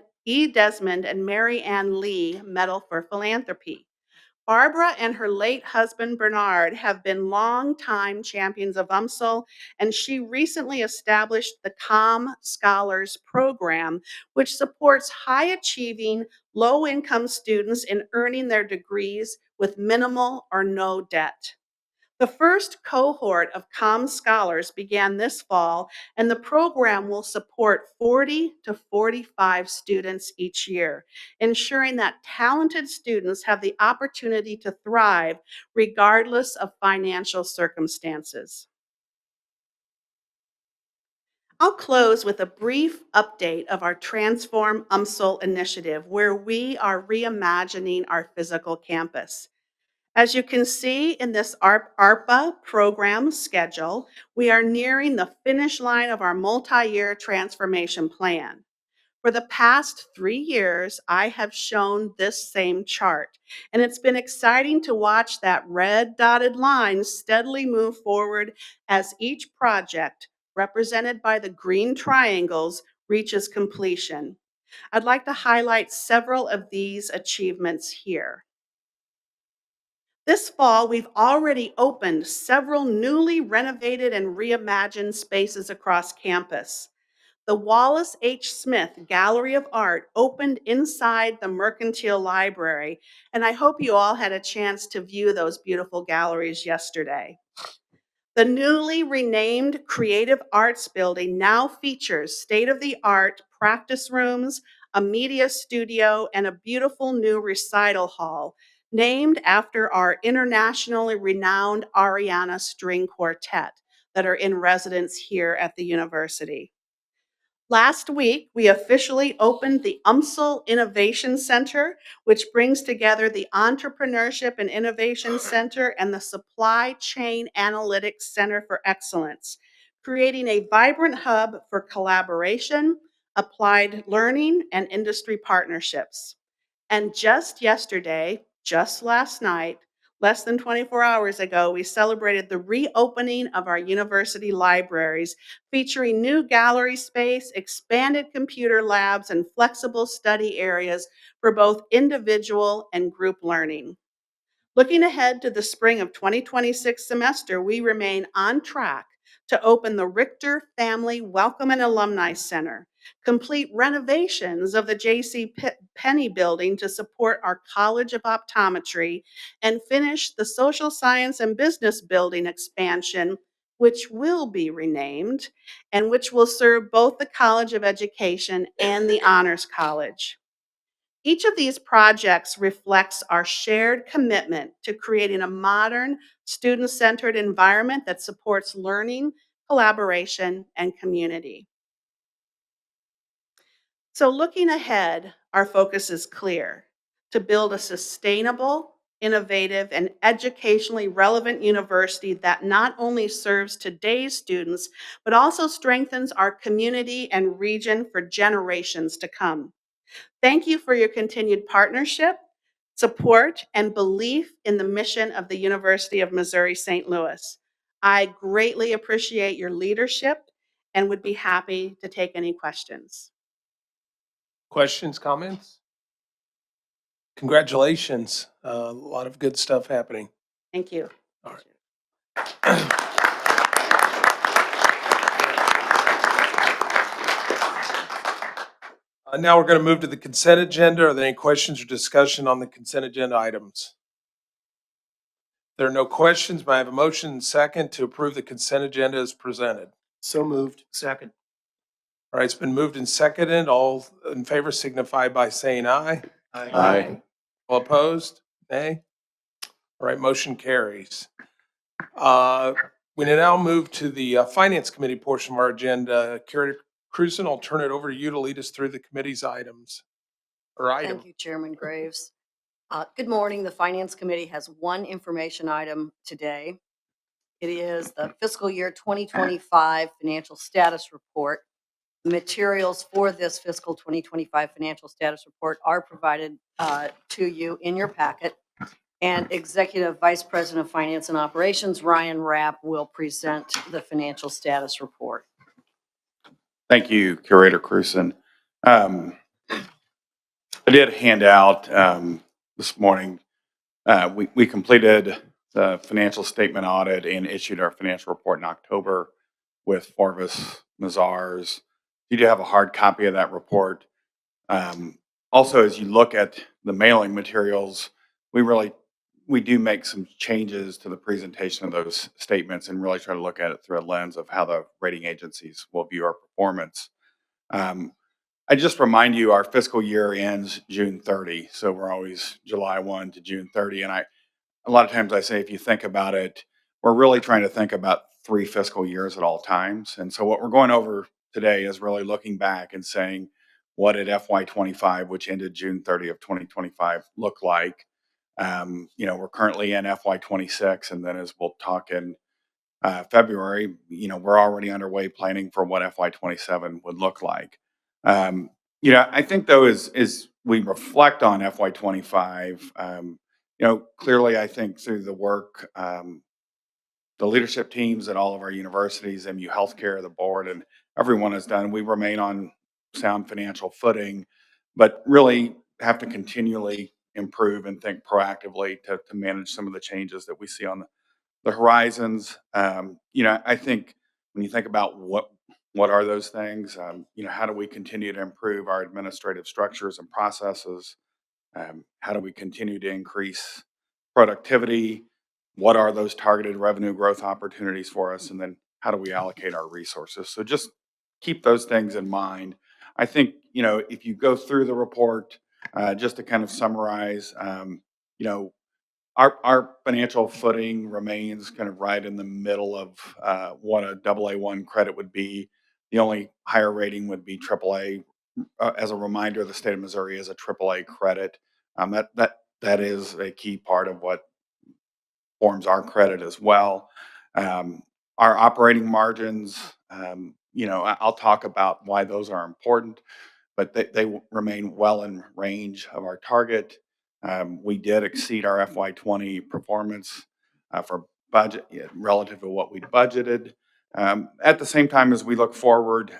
Mary Ann Lee Medal for Philanthropy. Barbara and her late husband Bernard have been longtime champions of UMSL, and she recently established the Comm Scholars Program, which supports high-achieving, low-income students in earning their degrees with minimal or no debt. The first cohort of Comm Scholars began this fall, and the program will support 40 to 45 students each year, ensuring that talented students have the opportunity to thrive regardless of financial circumstances. I'll close with a brief update of our Transform UMSL initiative, where we are reimagining our physical campus. As you can see in this ARPA program schedule, we are nearing the finish line of our multi-year transformation plan. For the past 3 years, I have shown this same chart, and it's been exciting to watch that red dotted line steadily move forward as each project, represented by the green triangles, reaches completion. I'd like to highlight several of these achievements here. This fall, we've already opened several newly renovated and reimagined spaces across campus. The Wallace H. Smith Gallery of Art opened inside the Mercantile Library, and I hope you all had a chance to view those beautiful galleries yesterday. The newly renamed Creative Arts Building now features state-of-the-art practice rooms, a media studio, and a beautiful new recital hall named after our internationally renowned Ariana String Quartet that are in residence here at the university. Last week, we officially opened the UMSL Innovation Center, which brings together the Entrepreneurship and Innovation Center and the Supply Chain Analytics Center for Excellence, creating a vibrant hub for collaboration, applied learning, and industry partnerships. And just yesterday, just last night, less than 24 hours ago, we celebrated the reopening of our university libraries, featuring new gallery space, expanded computer labs, and flexible study areas for both individual and group learning. Looking ahead to the spring of 2026 semester, we remain on track to open the Richter Family Welcome and Alumni Center, complete renovations of the J.C. Penney building to support our College of Optometry, and finish the Social Science and Business building expansion, which will be renamed, and which will serve both the College of Education and the Honors College. Each of these projects reflects our shared commitment to creating a modern, student-centered environment that supports learning, collaboration, and community. So looking ahead, our focus is clear: to build a sustainable, innovative, and educationally relevant university that not only serves today's students, but also strengthens our community and region for generations to come. Thank you for your continued partnership, support, and belief in the mission of the University of Missouri St. Louis. I greatly appreciate your leadership and would be happy to take any questions. Questions, comments? Congratulations. A lot of good stuff happening. Thank you. All right. Now we're going to move to the consent agenda. Are there any questions or discussion on the consent agenda items? There are no questions. May I have a motion and second to approve the consent agenda as presented? So moved. Second. All right, it's been moved and seconded. All in favor signify by saying aye. Aye. All opposed? Nay? All right, motion carries. We now move to the Finance Committee portion of our agenda. Curator Cruzen, I'll turn it over to you to lead us through the committee's items. Or item. Thank you, Chairman Graves. Good morning. The Finance Committee has one information item today. It is the fiscal year 2025 financial status report. The materials for this fiscal 2025 financial status report are provided to you in your packet. And Executive Vice President of Finance and Operations, Ryan Rapp, will present the financial status report. Thank you, Curator Cruzen. I did hand out this morning, we completed the financial statement audit and issued our financial report in October with Forvis Mazars. You do have a hard copy of that report. Also, as you look at the mailing materials, we do make some changes to the presentation of those statements and really try to look at it through a lens of how the rating agencies will view our performance. I just remind you, our fiscal year ends June 30, so we're always July 1 to June 30. And a lot of times I say, if you think about it, we're really trying to think about 3 fiscal years at all times. And so what we're going over today is really looking back and saying, what did FY25, which ended June 30 of 2025, look like? We're currently in FY26, and then as we'll talk in February, we're already underway planning for what FY27 would look like. I think though, as we reflect on FY25, clearly I think through the work, the leadership teams at all of our universities, MU Healthcare, the board, and everyone has done, we remain on sound financial footing, but really have to continually improve and think proactively to manage some of the changes that we see on the horizons. I think when you think about what are those things, how do we continue to improve our administrative structures and processes? How do we continue to increase productivity? what are those targeted revenue growth opportunities for us, and then how do we allocate our resources? So just keep those things in mind. I think, if you go through the report, just to kind of summarize, our financial footing remains kind of right in the middle of what a AA1 credit would be. The only higher rating would be AAA. As a reminder, the state of Missouri is a AAA credit. That is a key part of what forms our credit as well. Our operating margins, I'll talk about why those are important, but they remain well in range of our target. We did exceed our FY20 performance for budget relative to what we budgeted. At the same time, as we look forward,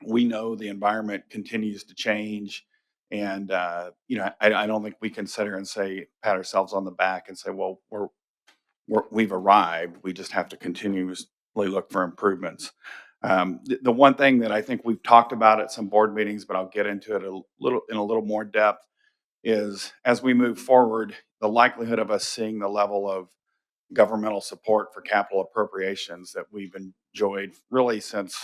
we know the environment continues to change. And, I don't think we can sit here and pat ourselves on the back and say, well, we've arrived. We just have to continuously look for improvements. The one thing that I think we've talked about at some board meetings, but I'll get into it in a little more depth, is as we move forward, the likelihood of us seeing the level of governmental support for capital appropriations that we've enjoyed really since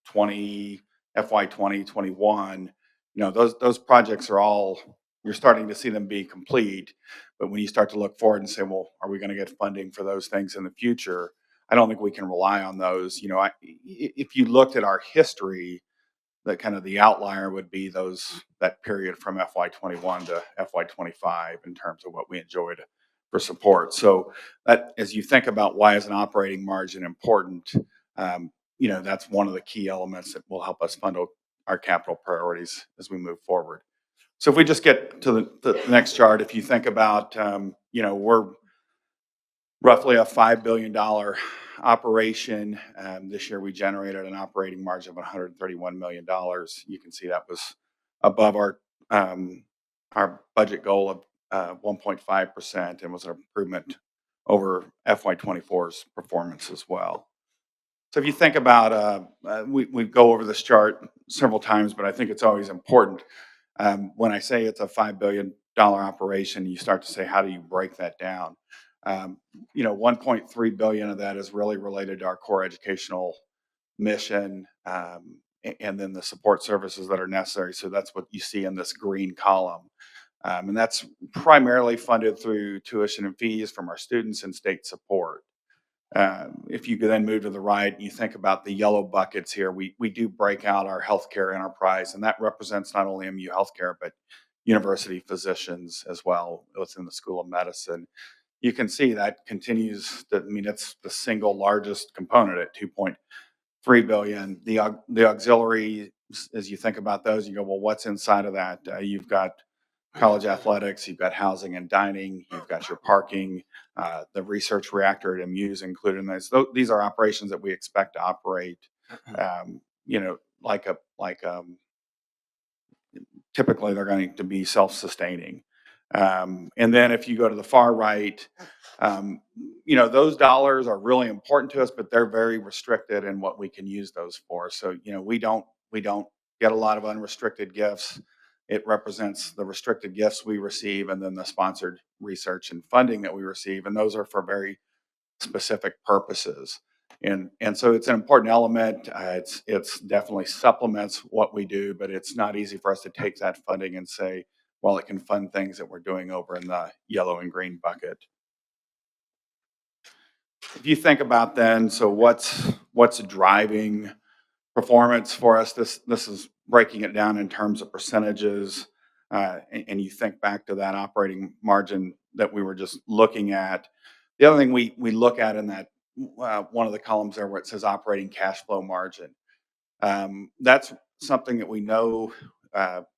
20 FY 2021. Those projects are all, you're starting to see them be complete. But when you start to look forward and say, well, are we going to get funding for those things in the future? I don't think we can rely on those. If you looked at our history, that kind of the outlier would be that period from FY21 to FY25 in terms of what we enjoyed for support. So that, as you think about why is an operating margin important, that's one of the key elements that will help us fund our capital priorities as we move forward. So if we just get to the next chart, if you think about, we're roughly a $5 billion operation. This year we generated an operating margin of $131 million. You can see that was above our budget goal of 1.5% and was an improvement over FY24's performance as well. So if you think about, we go over this chart several times, but I think it's always important. When I say it's a $5 billion operation, you start to say, how do you break that down? 1.3 billion of that is really related to our core educational mission, and then the support services that are necessary. So that's what you see in this green column. And that's primarily funded through tuition and fees from our students and state support. If you could then move to the right and you think about the yellow buckets here, we do break out our healthcare enterprise, and that represents not only MU Healthcare, but university physicians as well within the School of Medicine. You can see that continues to, it's the single largest component at 2.3 billion. The auxiliary, as you think about those, you go, well, what's inside of that? You've got college athletics, you've got housing and dining, you've got your parking, the research reactor at MU is included in this. These are operations that we expect to operate, typically they're going to be self-sustaining. And then if you go to the far right, those dollars are really important to us, but they're very restricted in what we can use those for. So, we don't get a lot of unrestricted gifts. It represents the restricted gifts we receive and then the sponsored research and funding that we receive. And those are for very specific purposes. And so it's an important element. It's definitely supplements what we do, but it's not easy for us to take that funding and say, well, it can fund things that we're doing over in the yellow and green bucket. If you think about then, so what's driving performance for us? This is breaking it down in terms of percentages, and you think back to that operating margin that we were just looking at. The other thing we look at in that one of the columns there where it says operating cash flow margin, that's something that we know.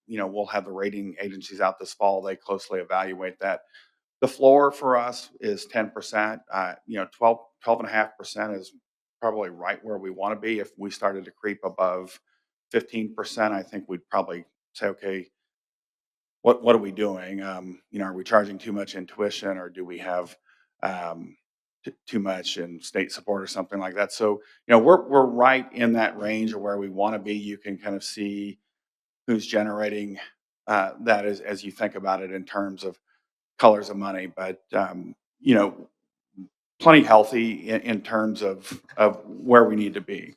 We'll have the rating agencies out this fall. They closely evaluate that. The floor for us is 10%. 12.5% is probably right where we want to be. If we started to creep above 15%, I think we'd probably say, okay, what are we doing? Are we charging too much in tuition, or do we have too much in state support or something like that? So, we're right in that range of where we want to be. You can kind of see who's generating that as you think about it in terms of colors of money. But you know, plenty healthy in terms of where we need to be.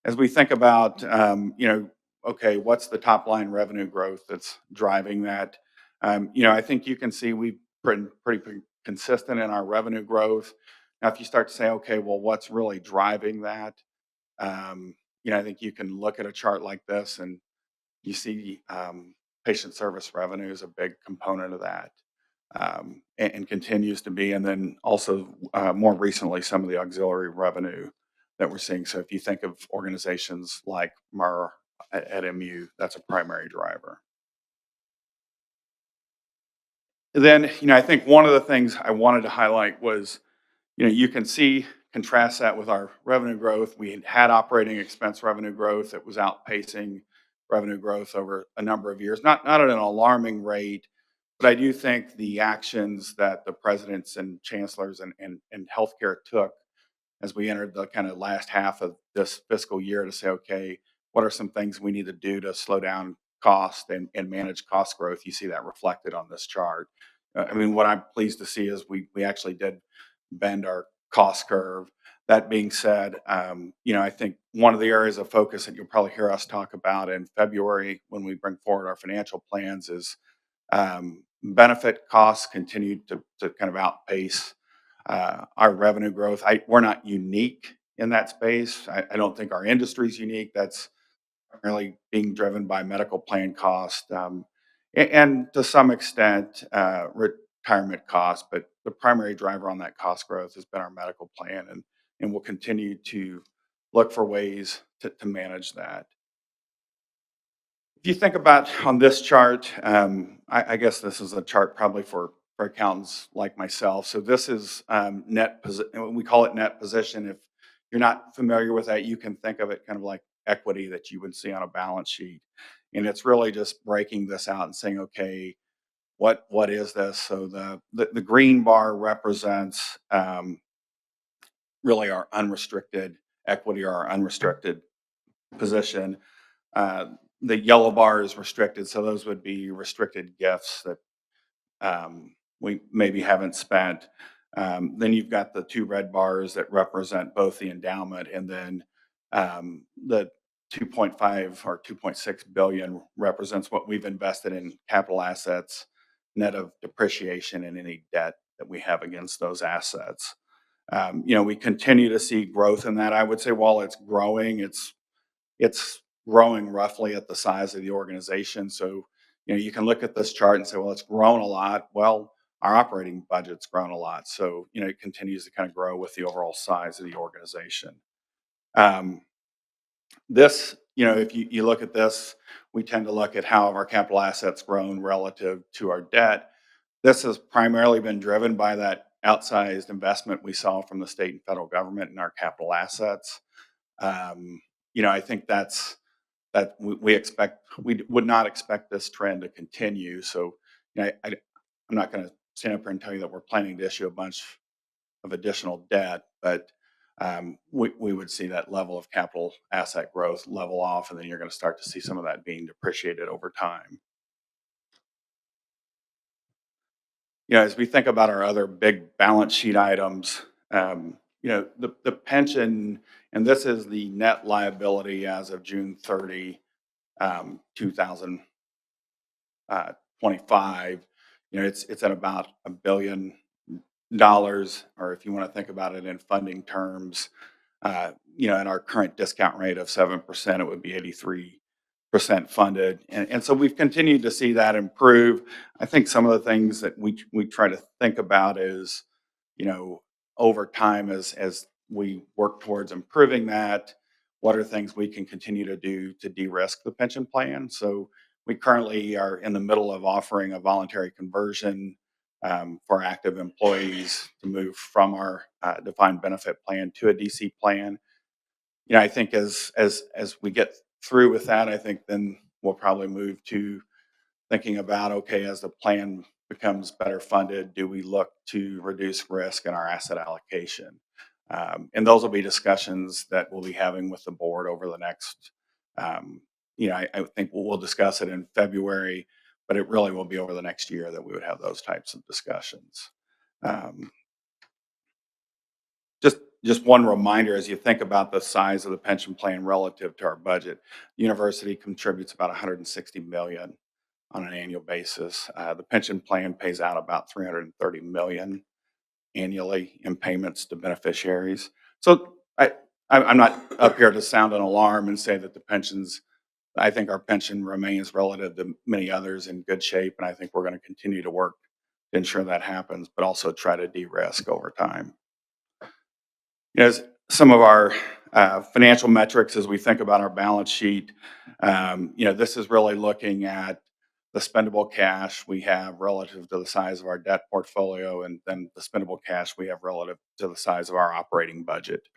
As we think about, okay, what's the top line revenue growth that's driving that? I think you can see we've been pretty consistent in our revenue growth. Now, if you start to say, okay, well, what's really driving that? I think you can look at a chart like this and you see patient service revenue is a big component of that, and continues to be. And then also more recently, some of the auxiliary revenue that we're seeing. So if you think of organizations like MER at MU, that's a primary driver. Then, I think one of the things I wanted to highlight was, you can see, contrast that with our revenue growth. We had operating expense revenue growth that was outpacing revenue growth over a number of years. Not at an alarming rate, but I do think the actions that the presidents and chancellors and healthcare took as we entered the kind of last half of this fiscal year to say, okay, what are some things we need to do to slow down cost and manage cost growth? You see that reflected on this chart. I mean, what I'm pleased to see is we actually did bend our cost curve. That being said, I think one of the areas of focus that you'll probably hear us talk about in February when we bring forward our financial plans is benefit costs continue to kind of outpace our revenue growth. We're not unique in that space. I don't think our industry is unique. That's primarily being driven by medical plan cost, and to some extent retirement costs. But the primary driver on that cost growth has been our medical plan, and we'll continue to look for ways to manage that. If you think about on this chart, I guess this is a chart probably for accountants like myself. So this is we call it net position. If you're not familiar with that, you can think of it kind of like equity that you would see on a balance sheet. And it's really just breaking this out and saying, okay, what is this? So the green bar represents really our unrestricted equity or our unrestricted position. The yellow bar is restricted, so those would be restricted gifts that we maybe haven't spent. Then you've got the two red bars that represent both the endowment and then the 2.5 or 2.6 billion represents what we've invested in capital assets, net of depreciation and any debt that we have against those assets. We continue to see growth in that. I would say while it's growing, it's growing roughly at the size of the organization. So, you can look at this chart and say, well, it's grown a lot. Well, our operating budget's grown a lot. So, it continues to kind of grow with the overall size of the organization. If you look at this, we tend to look at how have our capital assets grown relative to our debt. This has primarily been driven by that outsized investment we saw from the state and federal government in our capital assets. I think that we would not expect this trend to continue. So, I'm not going to stand up here and tell you that we're planning to issue a bunch of additional debt, but we would see that level of capital asset growth level off, and then you're going to start to see some of that being depreciated over time. As we think about our other big balance sheet items, the pension, and this is the net liability as of June 30, 2025. It's at about $1 billion, or if you want to think about it in funding terms, at our current discount rate of 7%, it would be 83% funded. And so we've continued to see that improve. I think some of the things that we try to think about is, over time as we work towards improving that, what are things we can continue to do to de-risk the pension plan? So we currently are in the middle of offering a voluntary conversion for active employees to move from our defined benefit plan to a DC plan. I think as we get through with that, I think then we'll probably move to thinking about, okay, as the plan becomes better funded, do we look to reduce risk in our asset allocation? And those will be discussions that we'll be having with the board over the next, I think we'll discuss it in February, but it really will be over the next year that we would have those types of discussions. Um, just one reminder, as you think about the size of the pension plan relative to our budget, the university contributes about 160 million on an annual basis. The pension plan pays out about 330 million annually in payments to beneficiaries. So I'm not up here to sound an alarm and say that the pensions. I think our pension remains relative to many others in good shape, and I think we're going to continue to work to ensure that happens, but also try to de-risk over time. As some of our financial metrics as we think about our balance sheet, this is really looking at the spendable cash we have relative to the size of our debt portfolio, and then the spendable cash we have relative to the size of our operating budget.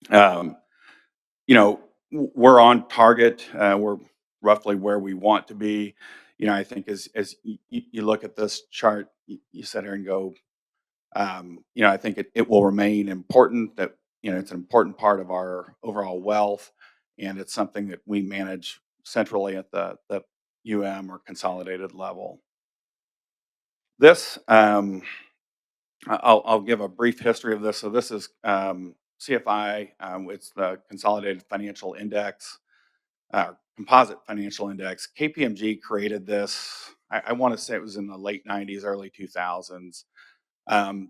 Um, we're on target. We're roughly where we want to be. I think as you look at this chart, you sit here and go, I think it will remain important that, it's an important part of our overall wealth, and it's something that we manage centrally at the or consolidated level. This, I'll give a brief history of this. So this is CFI. It's the Consolidated Financial Index, Composite Financial Index. KPMG created this. I want to say it was in the late 90s, early 2000s.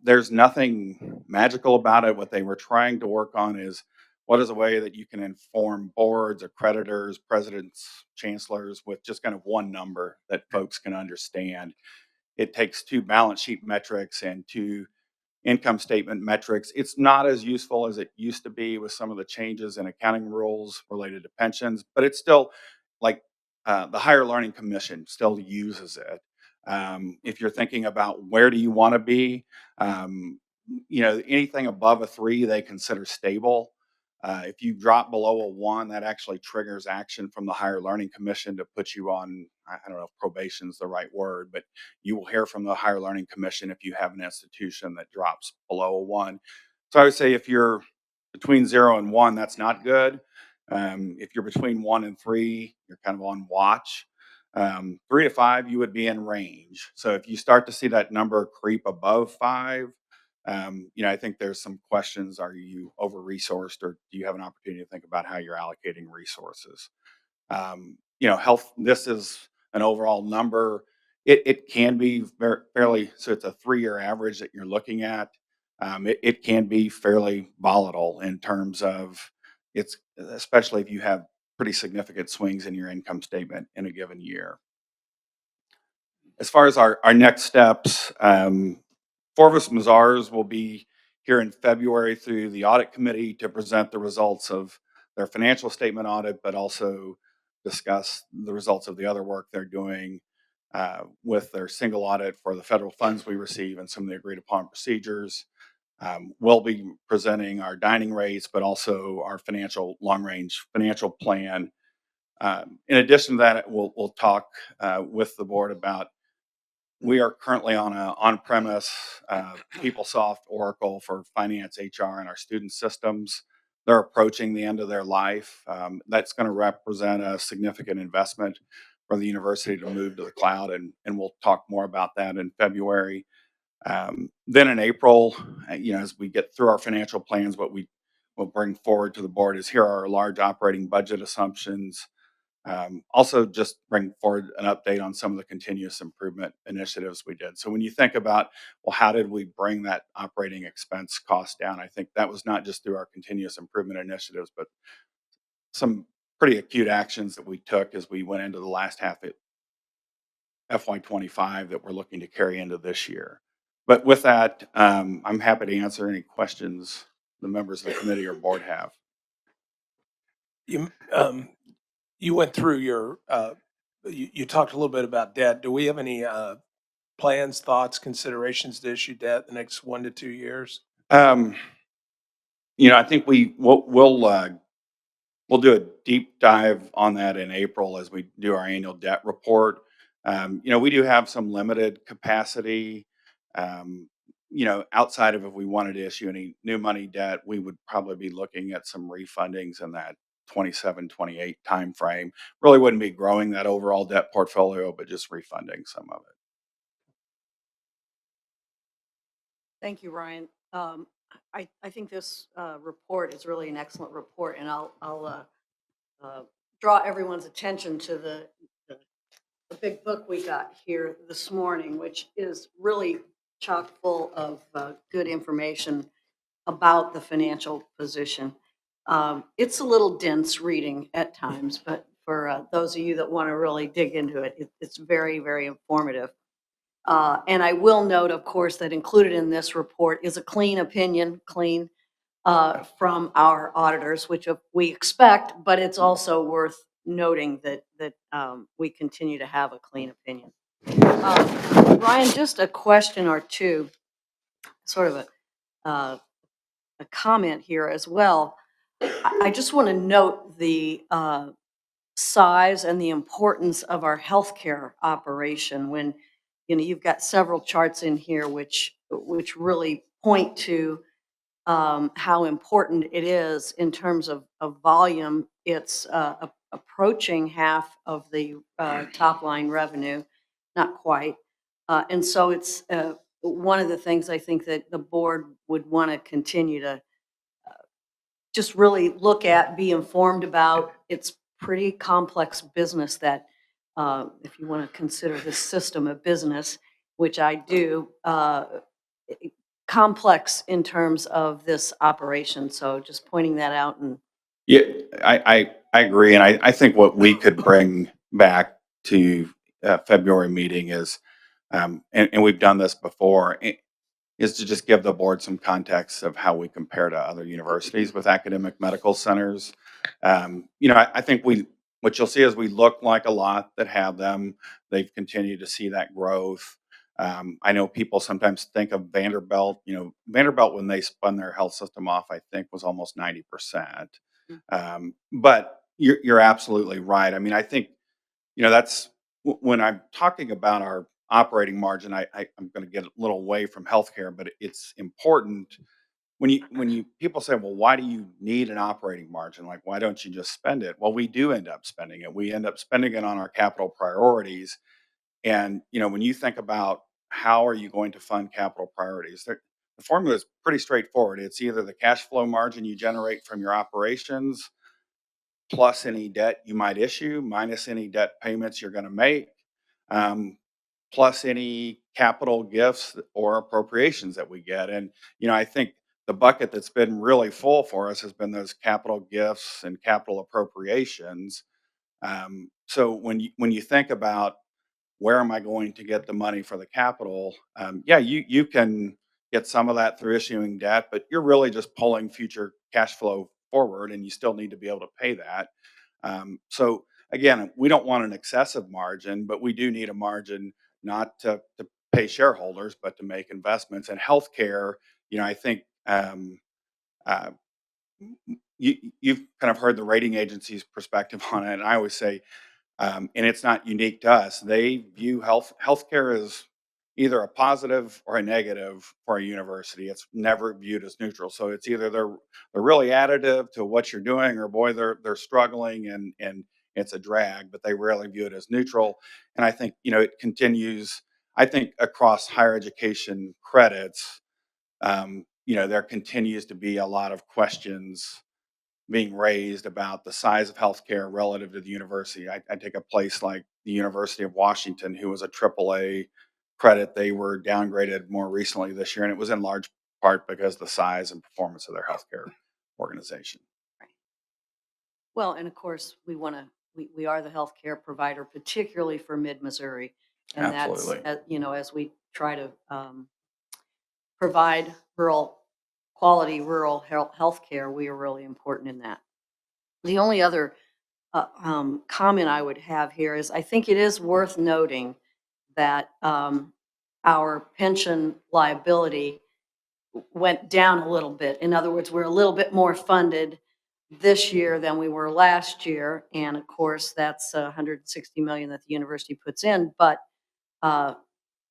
There's nothing magical about it. What they were trying to work on is what is a way that you can inform boards, accreditors, presidents, chancellors with just kind of one number that folks can understand. It takes two balance sheet metrics and two income statement metrics. It's not as useful as it used to be with some of the changes in accounting rules related to pensions, but it's still like the Higher Learning Commission still uses it. If you're thinking about where do you want to be, anything above a 3 they consider stable. If you drop below a 1, that actually triggers action from the Higher Learning Commission to put you on, I don't know if probation is the right word, but you will hear from the Higher Learning Commission if you have an institution that drops below a 1. So I would say if you're between 0 and 1, that's not good. If you're between 1 and 3, you're kind of on watch. 3 to 5, you would be in range. So if you start to see that number creep above 5, I think there's some questions. Are you over resourced, or do you have an opportunity to think about how you're allocating resources? Health, this is an overall number. It can be fairly, so it's a 3-year average that you're looking at. It can be fairly volatile in terms of it's, especially if you have pretty significant swings in your income statement in a given year. As far as our next steps, Forvis Mazars will be here in February through the audit committee to present the results of their financial statement audit, but also discuss the results of the other work they're doing with their single audit for the federal funds we receive and some of the agreed upon procedures. We'll be presenting our dining rates, but also our long range financial plan. In addition to that, we'll talk with the board about, we are currently on a on-premise PeopleSoft Oracle for finance, HR, and our student systems. They're approaching the end of their life. That's going to represent a significant investment for the university to move to the cloud, and we'll talk more about that in February. Then in April, as we get through our financial plans, what we will bring forward to the board is, here are our large operating budget assumptions. Also, just bring forward an update on some of the continuous improvement initiatives we did. So when you think about, well, how did we bring that operating expense cost down? I think that was not just through our continuous improvement initiatives, but some pretty acute actions that we took as we went into the last half of FY25 that we're looking to carry into this year. But with that, I'm happy to answer any questions the members of the committee or board have. You went through you talked a little bit about debt. Do we have any plans, thoughts, considerations to issue debt the next 1 to 2 years? I think we'll do a deep dive on that in April as we do our annual debt report. We do have some limited capacity. Outside of, if we wanted to issue any new money debt, we would probably be looking at some refundings in that 27, 28 timeframe. Really wouldn't be growing that overall debt portfolio, but just refunding some of it. Thank you, Ryan. I think this report is really an excellent report, and I'll draw everyone's attention to the the big book we got here this morning, which is really chock full of good information about the financial position. It's a little dense reading at times, but for those of you that want to really dig into it, it's very, very informative. And I will note, of course, that included in this report is a clean opinion, from our auditors, which we expect, but it's also worth noting that we continue to have a clean opinion. Ryan, just a question or two, sort of a comment here as well. I just want to note the size and the importance of our healthcare operation when, you've got several charts in here which really point to how important it is in terms of volume. It's approaching half of the top line revenue, not quite. And so it's one of the things I think that the board would want to continue to just really look at, be informed about. It's pretty complex business that, if you want to consider this system a business, which I do, complex in terms of this operation. So just pointing that out. And Yeah, I agree. And I think what we could bring back to February meeting is, and we've done this before, is to just give the board some context of how we compare to other universities with academic medical centers. I think what you'll see is we look like a lot that have them. They've continued to see that growth. I know people sometimes think of Vanderbilt. Vanderbilt, when they spun their health system off, I think was almost 90%. But you're absolutely right. I mean, I think, that's when I'm talking about our operating margin, I'm going to get a little away from healthcare, but it's important when you people say, well, why do you need an operating margin? Like, why don't you just spend it? Well, we do end up spending it. We end up spending it on our capital priorities. And, when you think about how are you going to fund capital priorities, the formula is pretty straightforward. It's either the cash flow margin you generate from your operations plus any debt you might issue, minus any debt payments you're going to make, um, plus any capital gifts or appropriations that we get. And, I think the bucket that's been really full for us has been those capital gifts and capital appropriations. So when you think about where am I going to get the money for the capital? Yeah, you can get some of that through issuing debt, but you're really just pulling future cash flow forward, and you still need to be able to pay that. So again, we don't want an excessive margin, but we do need a margin not to pay shareholders, but to make investments. And healthcare, I think uh, you've kind of heard the rating agency's perspective on it, and I always say and it's not unique to us. They view healthcare as either a positive or a negative for a university. It's never viewed as neutral. So it's either they're really additive to what you're doing, or boy, they're struggling and it's a drag. But they rarely view it as neutral. And I think it continues. I think across higher education credits, there continues to be a lot of questions being raised about the size of healthcare relative to the university. I take a place like the University of Washington, who was a AAA credit. They were downgraded more recently this year, and it was in large part because of the size and performance of their healthcare organization. well, and of course, we are the healthcare provider, particularly for mid-Missouri. And that's, Absolutely. as we try to provide quality rural health care, we are really important in that. The only other comment I would have here is I think it is worth noting that our pension liability went down a little bit. In other words, we're a little bit more funded this year than we were last year. And of course, that's 160 million that the university puts in, but uh,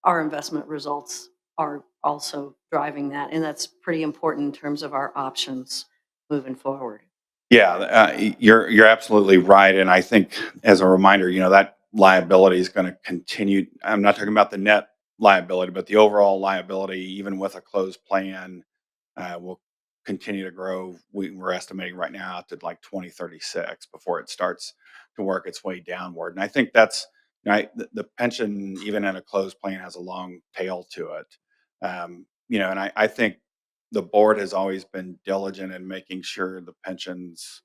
our investment results are also driving that. And that's pretty important in terms of our options moving forward. Yeah, you're absolutely right, and I think as a reminder, that liability is going to continue. I'm not talking about the net liability, but the overall liability, even with a closed plan, will continue to grow. We're estimating right now to like 2036 before it starts to work its way downward. And I think that's, right. The pension, even in a closed plan, has a long tail to it. And I think the board has always been diligent in making sure the pensions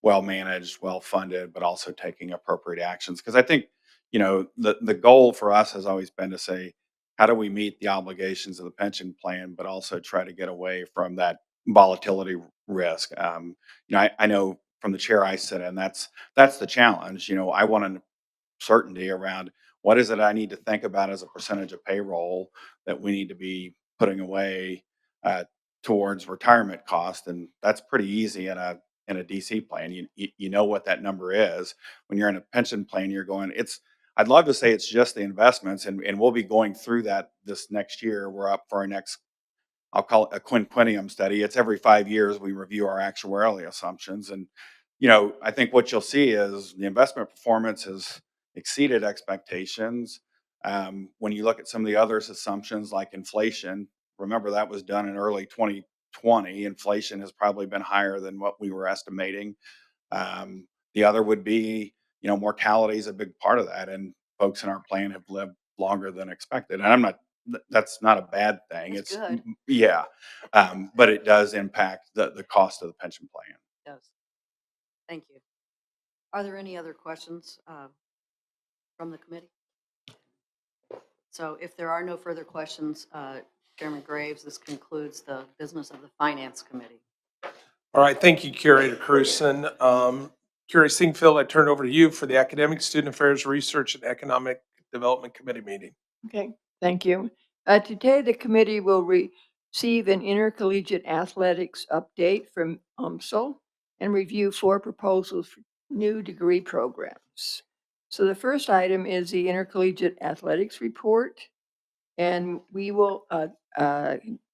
well managed, well funded, but also taking appropriate actions. Because I think, the goal for us has always been to say, how do we meet the obligations of the pension plan, but also try to get away from that volatility risk. I know from the chair I sit in, that's the challenge. I want certainty around what is it I need to think about as a percentage of payroll that we need to be putting away uh, towards retirement cost, and that's pretty easy in a DC plan. You know what that number is. When you're in a pension plan, you're going. I'd love to say it's just the investments, and we'll be going through that this next year. We're up for our next, I'll call it a quinquennium study. It's every 5 years we review our actuarial assumptions. And, I think what you'll see is the investment performance has exceeded expectations. When you look at some of the others assumptions like inflation, remember that was done in early 2020. Inflation has probably been higher than what we were estimating. The other would be, mortality is a big part of that. And folks in our plan have lived longer than expected. And that's not a bad thing. That's It's good. yeah, but it does impact the cost of the pension plan. Yes. Thank you. Are there any other questions from the committee? So if there are no further questions, Chairman Graves, this concludes the business of the Finance Committee. All right, thank you, Curator Cruzen. Curator Singfield, I turn it over to you for the Academic Student Affairs Research and Economic Development Committee meeting. Okay, thank you. Today, the committee will receive an intercollegiate athletics update from UMSL and review 4 proposals for new degree programs. So the first item is the intercollegiate athletics report. And we will,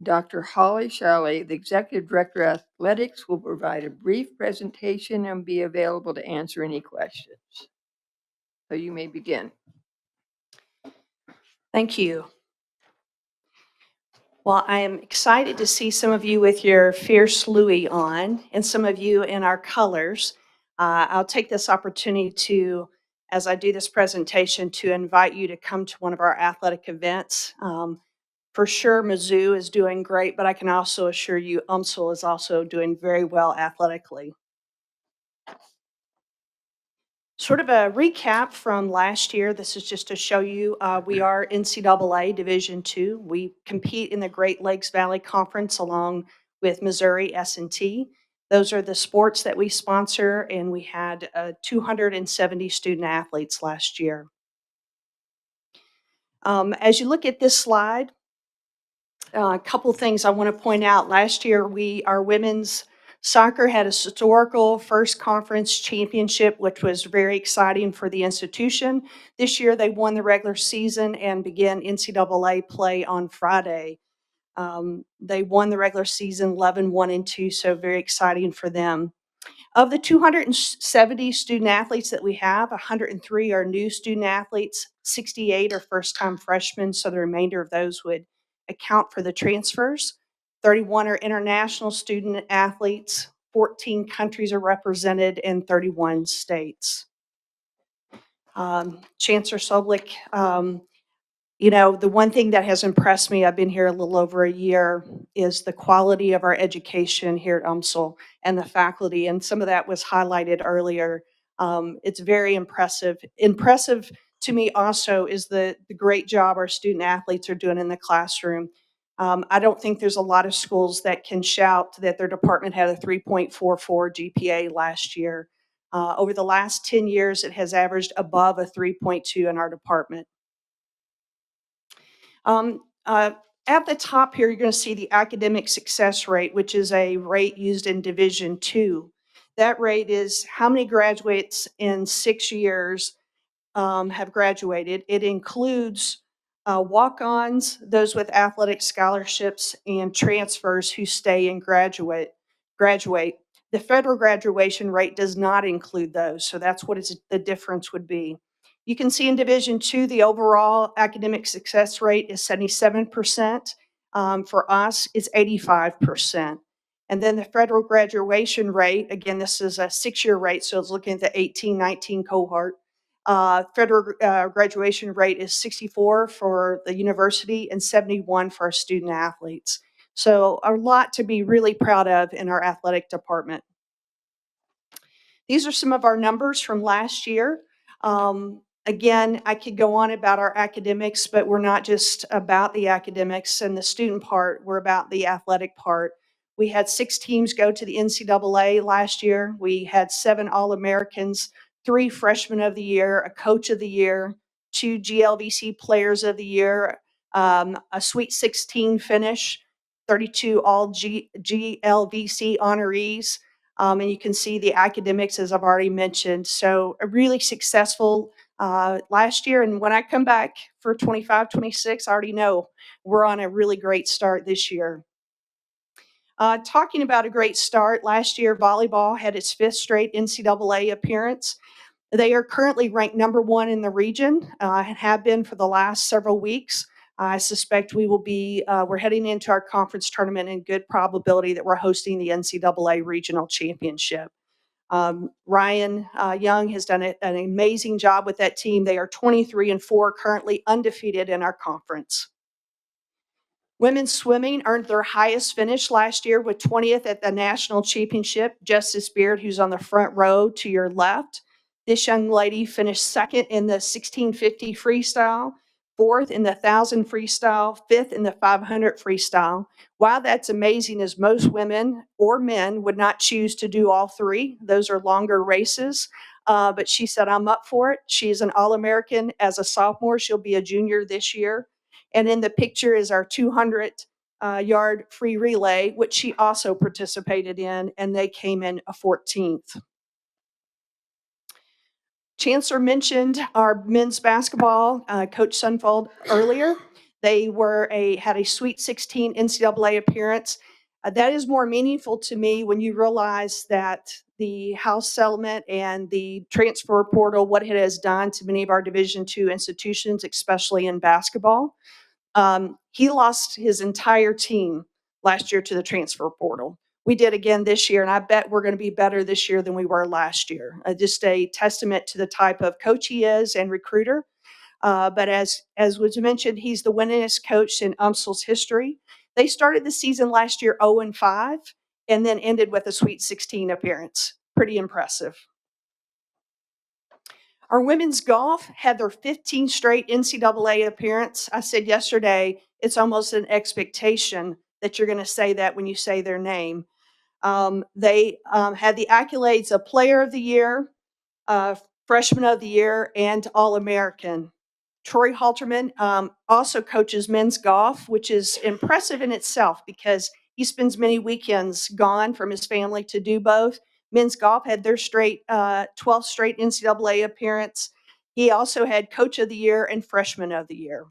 Dr. Holly Shalley, the Executive Director of Athletics, will provide a brief presentation and be available to answer any questions. So you may begin. Thank you. Well, I am excited to see some of you with your Fierce Louis on and some of you in our colors. I'll take this opportunity to, as I do this presentation, to invite you to come to one of our athletic events. For sure, Mizzou is doing great, but I can also assure you UMSL is also doing very well athletically. Sort of a recap from last year. This is just to show you we are NCAA Division II. We compete in the Great Lakes Valley Conference along with Missouri S&T. Those are the sports that we sponsor, and we had 270 student athletes last year. As you look at this slide, a couple things I want to point out. Last year, our women's soccer had a historical first conference championship, which was very exciting for the institution. This year, they won the regular season and began NCAA play on Friday. They won the regular season 11-1-2, so very exciting for them. Of the 270 student athletes that we have, 103 are new student athletes, 68 are first-time freshmen, so the remainder of those would account for the transfers. 31 are international student athletes, 14 countries are represented in 31 states. Chancellor Soblik, the one thing that has impressed me, I've been here a little over a year, is the quality of our education here at UMSL and the faculty. And some of that was highlighted earlier. It's very impressive. Impressive to me also is the great job our student athletes are doing in the classroom. I don't think there's a lot of schools that can shout that their department had a 3.44 GPA last year. Over the last 10 years, it has averaged above a 3.2 in our department. At the top here, you're going to see the academic success rate, which is a rate used in Division II. That rate is how many graduates in 6 years have graduated. It includes walk-ons, those with athletic scholarships, and transfers who stay and graduate. The federal graduation rate does not include those, so that's what the difference would be. You can see in Division II, the overall academic success rate is 77%. For us, it's 85%. And then the federal graduation rate, again, this is a 6-year rate, so it's looking at the 18-19 cohort. Federal graduation rate is 64 for the university and 71 for our student athletes. So a lot to be really proud of in our athletic department. These are some of our numbers from last year. Again, I could go on about our academics, but we're not just about the academics and the student part, we're about the athletic part. We had 6 teams go to the NCAA last year. We had 7 All-Americans, 3 Freshmen of the Year, a Coach of the Year, 2 GLVC Players of the Year, a Sweet 16 finish, 32 all GLVC honorees. And you can see the academics, as I've already mentioned. So a really successful last year. And when I come back for 25, 26, I already know we're on a really great start this year. Talking about a great start, last year volleyball had its 5th straight NCAA appearance. They are currently ranked number 1 in the region and have been for the last several weeks. I suspect we will be, we're heading into our conference tournament and good probability that we're hosting the NCAA regional championship. Ryan Young has done an amazing job with that team. They are 23-4, currently undefeated in our conference. Women's swimming earned their highest finish last year with 20th at the national championship. Justice Beard, who's on the front row to your left. This young lady finished 2nd in the 1650 freestyle, 4th in the 1000 freestyle, 5th in the 500 freestyle. Wow, that's amazing, as most women or men would not choose to do all 3. Those are longer races. But she said, I'm up for it. She is an All-American as a sophomore. She'll be a junior this year. And in the picture is our 200-yard free relay, which she also participated in, and they came in a 14th. Chancellor mentioned our men's basketball, Coach Sunfold earlier. They had a Sweet 16 NCAA appearance. That is more meaningful to me when you realize that the House settlement and the transfer portal, what it has done to many of our Division II institutions, especially in basketball. He lost his entire team last year to the transfer portal. We did again this year, and I bet we're going to be better this year than we were last year. Just a testament to the type of coach he is and recruiter. But as was mentioned, he's the winningest coach in UMSL's history. They started the season last year 0-5 and then ended with a Sweet 16 appearance. Pretty impressive. Our women's golf had their 15th straight NCAA appearance. I said yesterday, it's almost an expectation that you're going to say that when you say their name. They had the accolades of Player of the Year, Freshman of the Year, and All-American. Troy Halterman also coaches men's golf, which is impressive in itself because he spends many weekends gone from his family to do both. Men's golf had their 12th straight NCAA appearance. He also had Coach of the Year and Freshman of the Year.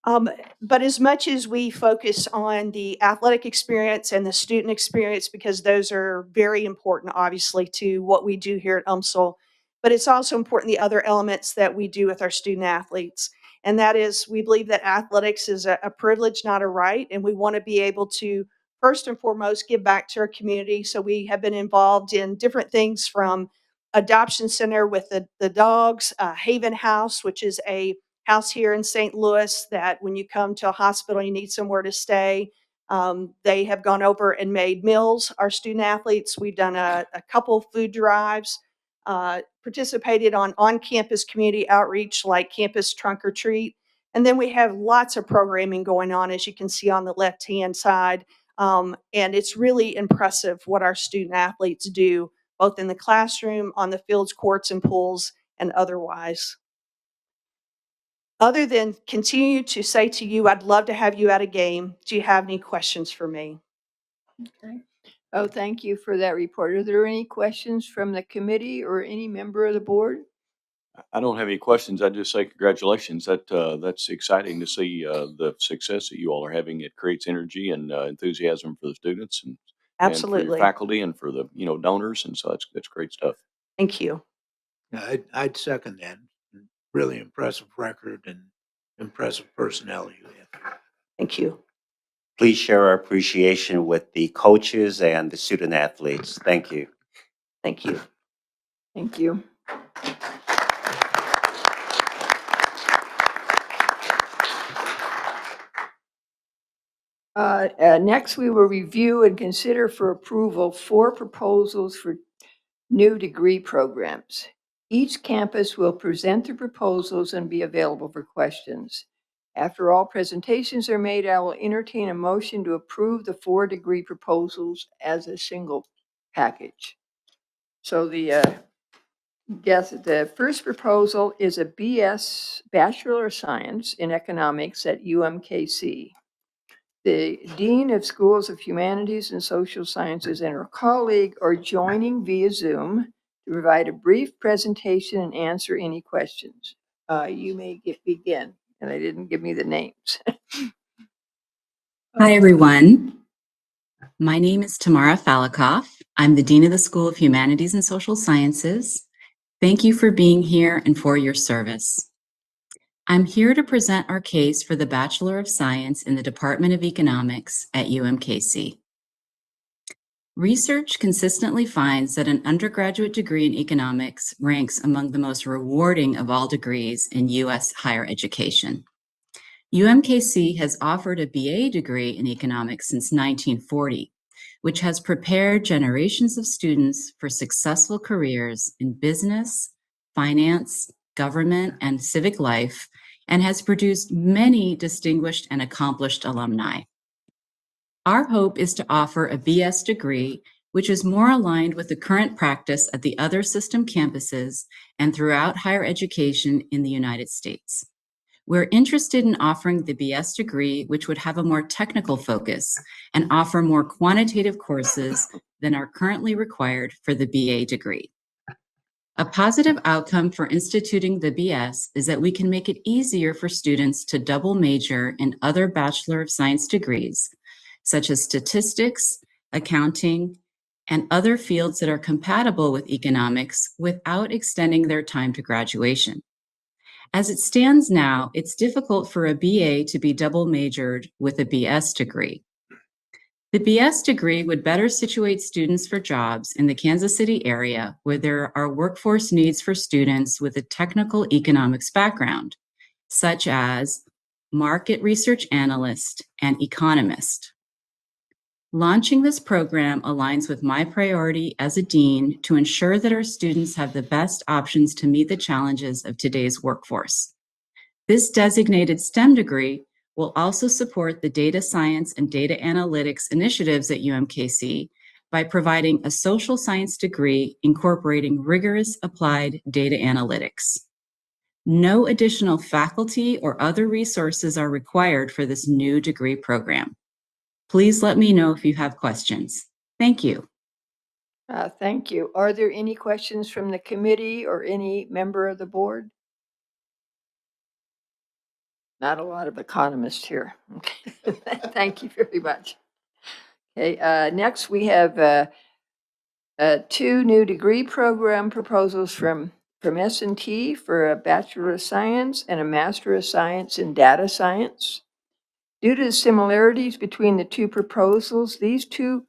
But as much as we focus on the athletic experience and the student experience, because those are very important, obviously, to what we do here at UMSL, but it's also important the other elements that we do with our student athletes. And that is, we believe that athletics is a privilege, not a right, and we want to be able to, first and foremost, give back to our community. So we have been involved in different things from adoption center with the dogs, Haven House, which is a house here in St. Louis that when you come to a hospital, you need somewhere to stay. They have gone over and made meals. Our student athletes, we've done a couple food drives, participated on-campus community outreach like Campus Trunk or Treat. And then we have lots of programming going on, as you can see on the left-hand side. And it's really impressive what our student athletes do, both in the classroom, on the fields, courts, and pools, and otherwise. Other than continue to say to you, I'd love to have you at a game, do you have any questions for me? Okay. Oh, thank you for that report. Are there any questions from the committee or any member of the board? I don't have any questions. I'd just say congratulations. That's exciting to see the success that you all are having. It creates energy and enthusiasm for the students and for your Absolutely. faculty and for the donors, and so that's great stuff. Thank you. I'd second that. Really impressive record and impressive personnel you have. Thank you. Please share our appreciation with the coaches and the student athletes. Thank you. Thank you. Thank you. Next, we will review and consider for approval 4 proposals for new degree programs. Each campus will present their proposals and be available for questions. After all presentations are made, I will entertain a motion to approve the 4 degree proposals as a single package. So the first proposal is a BS, Bachelor of Science in Economics at UMKC. The Dean of Schools of Humanities and Social Sciences and her colleague are joining via Zoom to provide a brief presentation and answer any questions. You may begin, and they didn't give me the names. Hi, everyone. My name is Tamara Falikoff. I'm the Dean of the School of Humanities and Social Sciences. Thank you for being here and for your service. I'm here to present our case for the Bachelor of Science in the Department of Economics at UMKC. Research consistently finds that an undergraduate degree in economics ranks among the most rewarding of all degrees in U.S. higher education. UMKC has offered a BA degree in economics since 1940, which has prepared generations of students for successful careers in business, finance, government, and civic life, and has produced many distinguished and accomplished alumni. Our hope is to offer a BS degree, which is more aligned with the current practice at the other system campuses and throughout higher education in the United States. We're interested in offering the BS degree, which would have a more technical focus and offer more quantitative courses than are currently required for the BA degree. A positive outcome for instituting the BS is that we can make it easier for students to double major in other Bachelor of Science degrees, such as statistics, accounting, and other fields that are compatible with economics without extending their time to graduation. As it stands now, it's difficult for a BA to be double majored with a BS degree. The BS degree would better situate students for jobs in the Kansas City area where there are workforce needs for students with a technical economics background, such as market research analyst and economist. Launching this program aligns with my priority as a dean to ensure that our students have the best options to meet the challenges of today's workforce. This designated STEM degree will also support the data science and data analytics initiatives at UMKC by providing a social science degree incorporating rigorous applied data analytics. No additional faculty or other resources are required for this new degree program. Please let me know if you have questions. Thank you. Thank you. Are there any questions from the committee or any member of the board? Not a lot of economists here. Thank you very much. Okay, next we have 2 new degree program proposals from S&T for a Bachelor of Science and a Master of Science in Data Science. Due to the similarities between the 2 proposals, these 2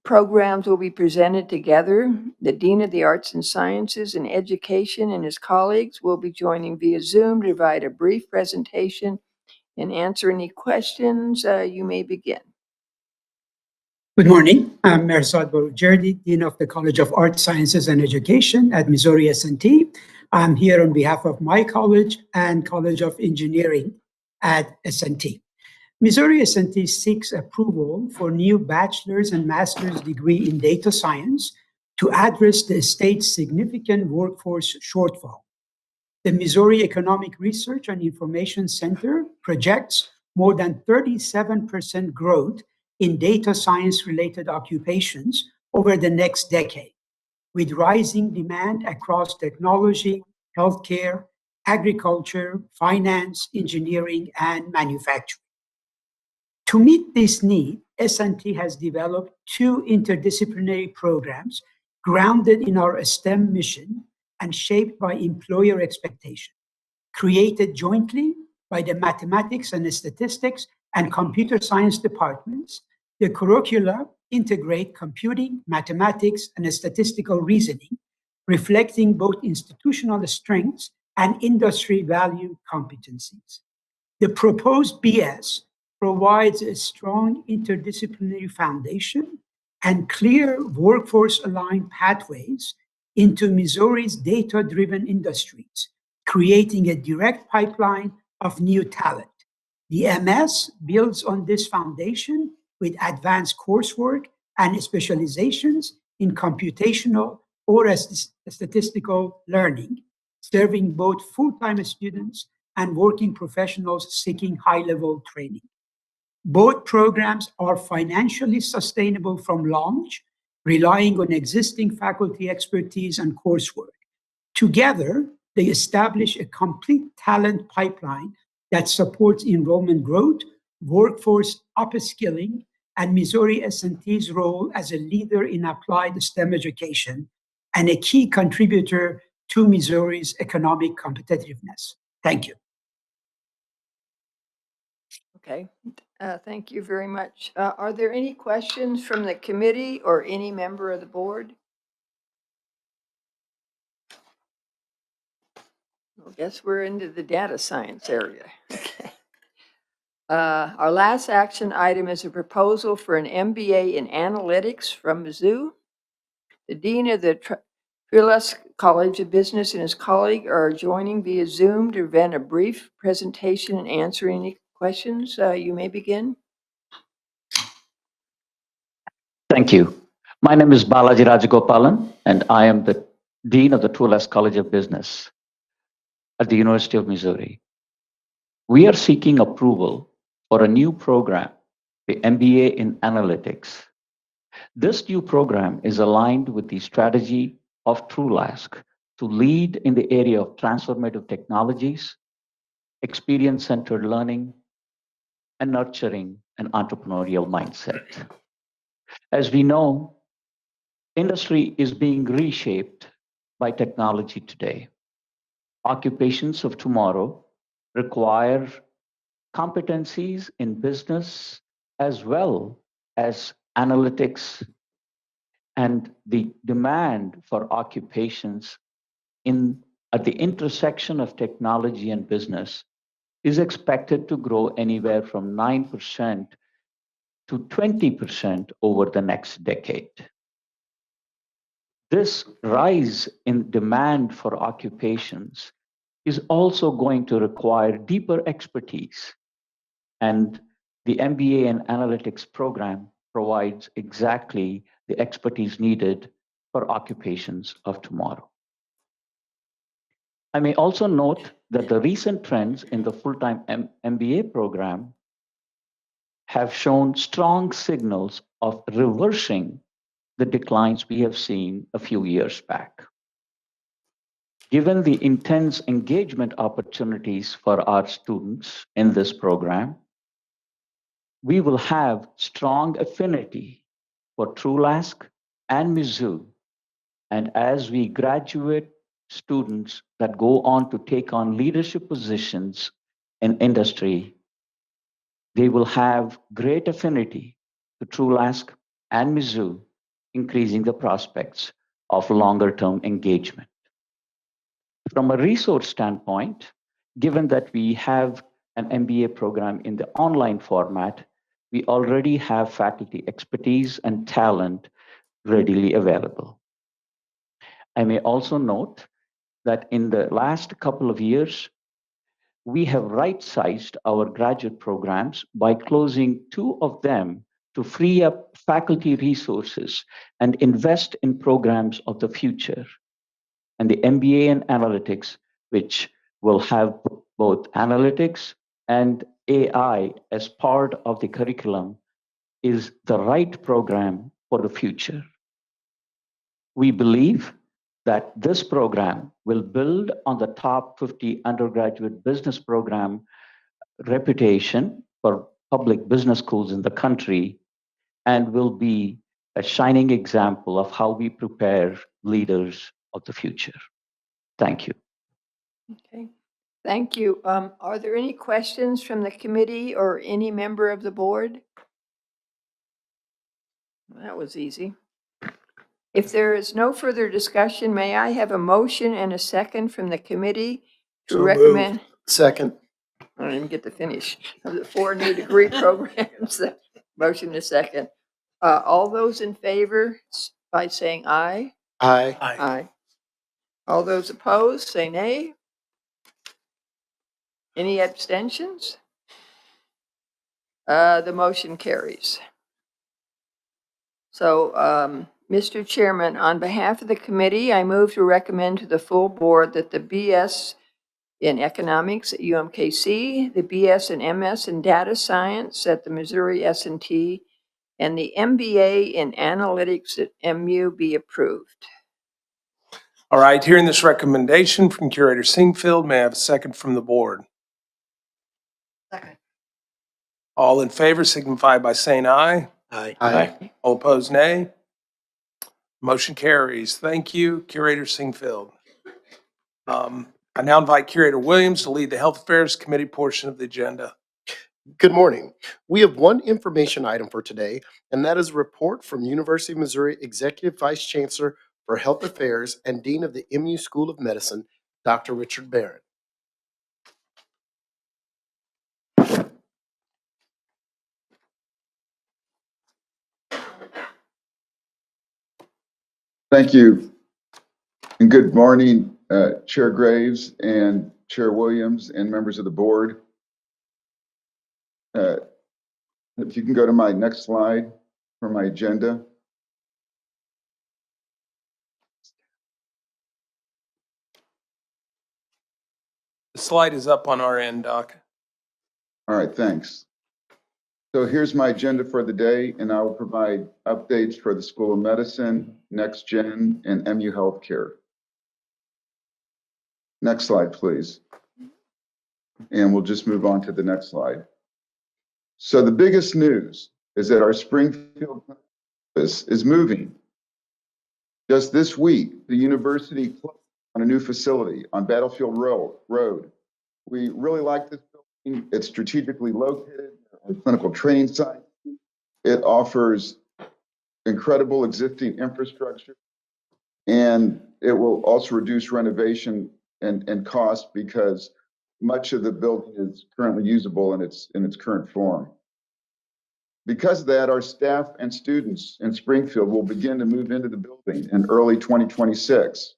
programs will be presented together. The Dean of the Arts and Sciences and Education and his colleagues will be joining via Zoom to provide a brief presentation and answer any questions. You may begin. Good morning. I'm Mersad Borujerdi, Dean of the College of Arts, Sciences, and Education at Missouri S&T. I'm here on behalf of my college and College of Engineering at S&T. Missouri S&T seeks approval for new bachelor's and master's degree in data science to address the state's significant workforce shortfall. The Missouri Economic Research and Information Center projects more than 37% growth in data science-related occupations over the next decade, with rising demand across technology, healthcare, agriculture, finance, engineering, and manufacturing. To meet this need, S&T has developed 2 interdisciplinary programs grounded in our STEM mission and shaped by employer expectation. Created jointly by the mathematics and statistics and computer science departments, the curricula integrate computing, mathematics, and statistical reasoning, reflecting both institutional strengths and industry value competencies. The proposed BS provides a strong interdisciplinary foundation and clear workforce aligned pathways into Missouri's data driven industries, creating a direct pipeline of new talent. The MS builds on this foundation with advanced coursework and specializations in computational or statistical learning, serving both full time students and working professionals seeking high level training. Both programs are financially sustainable from launch, relying on existing faculty expertise and coursework. Together, they establish a complete talent pipeline that supports enrollment growth, workforce upskilling, and Missouri S&T's role as a leader in applied STEM education and a key contributor to Missouri's economic competitiveness. Thank you. Okay, thank you very much. Are there any questions from the committee or any member of the board? I guess we're into the data science area. Okay. Our last action item is a proposal for an MBA in analytics from Mizzou. The dean of the Trulas College of Business and his colleague are joining via Zoom to present a brief presentation and answer any questions. You may begin. Thank you. My name is Balaji Rajagopalan, and I am the Dean of the Trulas College of Business at the University of Missouri. We are seeking approval for a new program, the MBA in Analytics. This new program is aligned with the strategy of TrueLask to lead in the area of transformative technologies, experience-centered learning, and nurturing an entrepreneurial mindset. As we know, industry is being reshaped by technology today. Occupations of tomorrow require competencies in business as well as analytics, and the demand for occupations at the intersection of technology and business is expected to grow anywhere from 9% to 20% over the next decade. This rise in demand for occupations is also going to require deeper expertise, and the MBA in Analytics program provides exactly the expertise needed for occupations of tomorrow. I may also note that the recent trends in the full-time MBA program have shown strong signals of reversing the declines we have seen a few years back. Given the intense engagement opportunities for our students in this program, we will have strong affinity for TrueLask and Mizzou. And as we graduate students that go on to take on leadership positions in industry, they will have great affinity to TrueLask and Mizzou, increasing the prospects of longer term engagement. From a resource standpoint, given that we have an MBA program in the online format, we already have faculty expertise and talent readily available. I may also note that in the last couple of years, we have right-sized our graduate programs by closing 2 of them to free up faculty resources and invest in programs of the future. And the MBA in Analytics, which will have both analytics and AI as part of the curriculum, is the right program for the future. We believe that this program will build on the top 50 undergraduate business program reputation for public business schools in the country and will be a shining example of how we prepare leaders of the future. Thank you. Okay, thank you. Are there any questions from the committee or any member of the board? That was easy. If there is no further discussion, may I have a motion and a second from the committee to So recommend? moved. Second. I didn't even get to finish. Of the 4 new degree programs. Motion and second. All those in favor by saying aye? Aye. Aye. All those opposed, say nay. Any abstentions? The motion carries. So, Mr. Chairman, on behalf of the committee, I move to recommend to the full board that the BS in economics at UMKC, the BS and MS in data science at the Missouri S&T, and the MBA in analytics at MU be approved. All right, hearing this recommendation from Curator Singfield, may I have a second from the board? Second. All in favor signify by saying aye. Aye. Aye. All opposed, nay. Motion carries. Thank you, Curator Singfield. I now invite Curator Williams to lead the Health Affairs Committee portion of the agenda. Good morning. We have one information item for today, and that is a report from University of Missouri Executive Vice Chancellor for Health Affairs and Dean of the MU School of Medicine, Dr. Richard Barron. Thank you. And good morning, Chair Graves and Chair Williams and members of the board. If you can go to my next slide for my agenda. The slide is up on our end, Doc. All right, thanks. So here's my agenda for the day, and I will provide updates for the School of Medicine, Next Gen, and MU Healthcare. Next slide, please. And we'll just move on to the next slide. So the biggest news is that our Springfield campus is moving. Just this week, the university closed on a new facility on Battlefield Road. We really like this building. It's strategically located, a clinical training site. It offers incredible existing infrastructure, and it will also reduce renovation and cost because much of the building is currently usable in its current form. Because of that, our staff and students in Springfield will begin to move into the building in early 2026.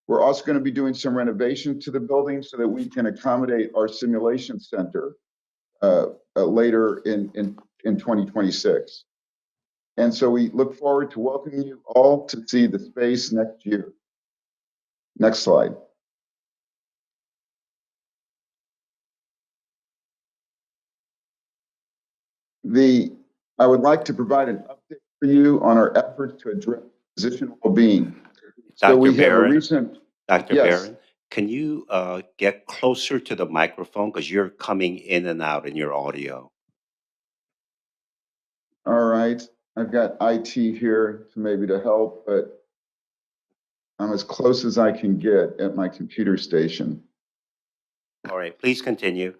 We're also going to be doing some renovations to the building so that we can accommodate our simulation center later in 2026. And so we look forward to welcoming you all to see the space next year. Next slide. I would like to provide an update for you on our efforts to address physician well-being. So Dr. we have a Barron? recent, Dr. yes. Barron, can you get closer to the microphone because you're coming in and out in your audio? All right, I've got IT here to help, but I'm as close as I can get at my computer station. All right, please continue.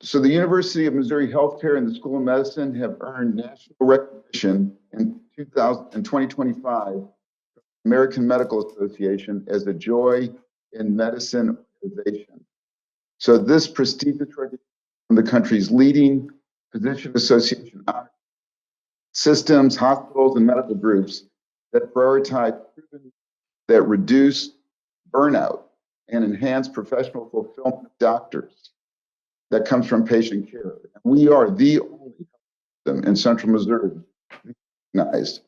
So the University of Missouri Healthcare and the School of Medicine have earned national recognition in 2025 American Medical Association as a Joy in Medicine organization. So this prestigious recognition from the country's leading physician association systems, hospitals, and medical groups that prioritize that reduce burnout and enhance professional fulfillment of doctors that comes from patient care. We are the only system in Central Missouri recognized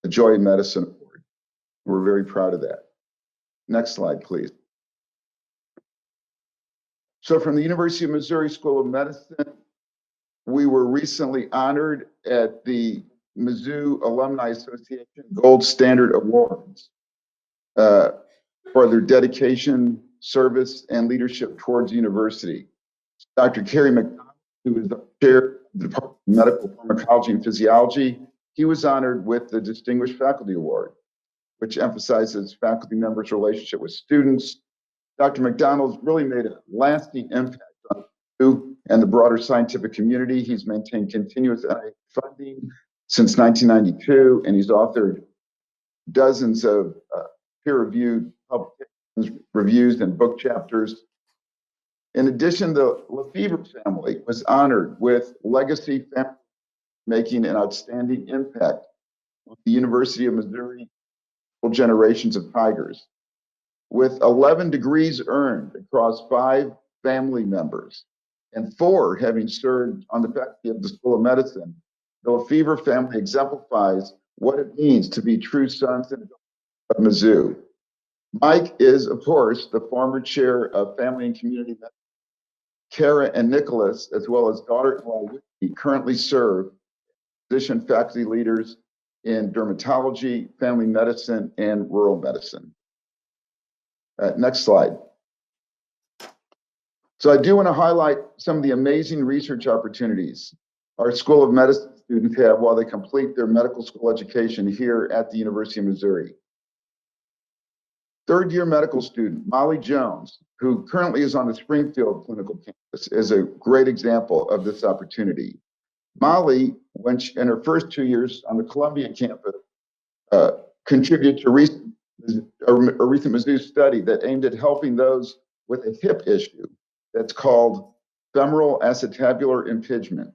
the Joy in Medicine Award. We're very proud of that. Next slide, please. So from the University of Missouri School of Medicine, we were recently honored at the Mizzou Alumni Association Gold Standard Awards for their dedication, service, and leadership towards the university. Dr. Kerry McDonald, who is the chair of the Department of Medical Pharmacology and Physiology, he was honored with the Distinguished Faculty Award. which emphasizes faculty members' relationship with students. Dr. McDonald's really made a lasting impact on you and the broader scientific community. He's maintained continuous NIH funding since 1992, and he's authored dozens of peer-reviewed publications, reviews, and book chapters. In addition, the Lefevre family was honored with Legacy Family, making an outstanding impact on the University of Missouri generations of Tigers. With 11 degrees earned across 5 family members and 4 having served on the faculty of the School of Medicine, the Lefevre family exemplifies what it means to be true sons and daughters of Mizzou. Mike is, of course, the former chair of Family and Community Medicine. Kara and Nicholas, as well as daughter-in-law Whitney, currently serve physician faculty leaders in dermatology, family medicine, and rural medicine. Next slide. So I do want to highlight some of the amazing research opportunities our School of Medicine students have while they complete their medical school education here at the University of Missouri. Third-year medical student, Molly Jones, who currently is on the Springfield clinical campus, is a great example of this opportunity. Molly, in her first 2 years on the Columbia campus, contributed to a recent Mizzou study that aimed at helping those with a hip issue that's called femoral acetabular impingement.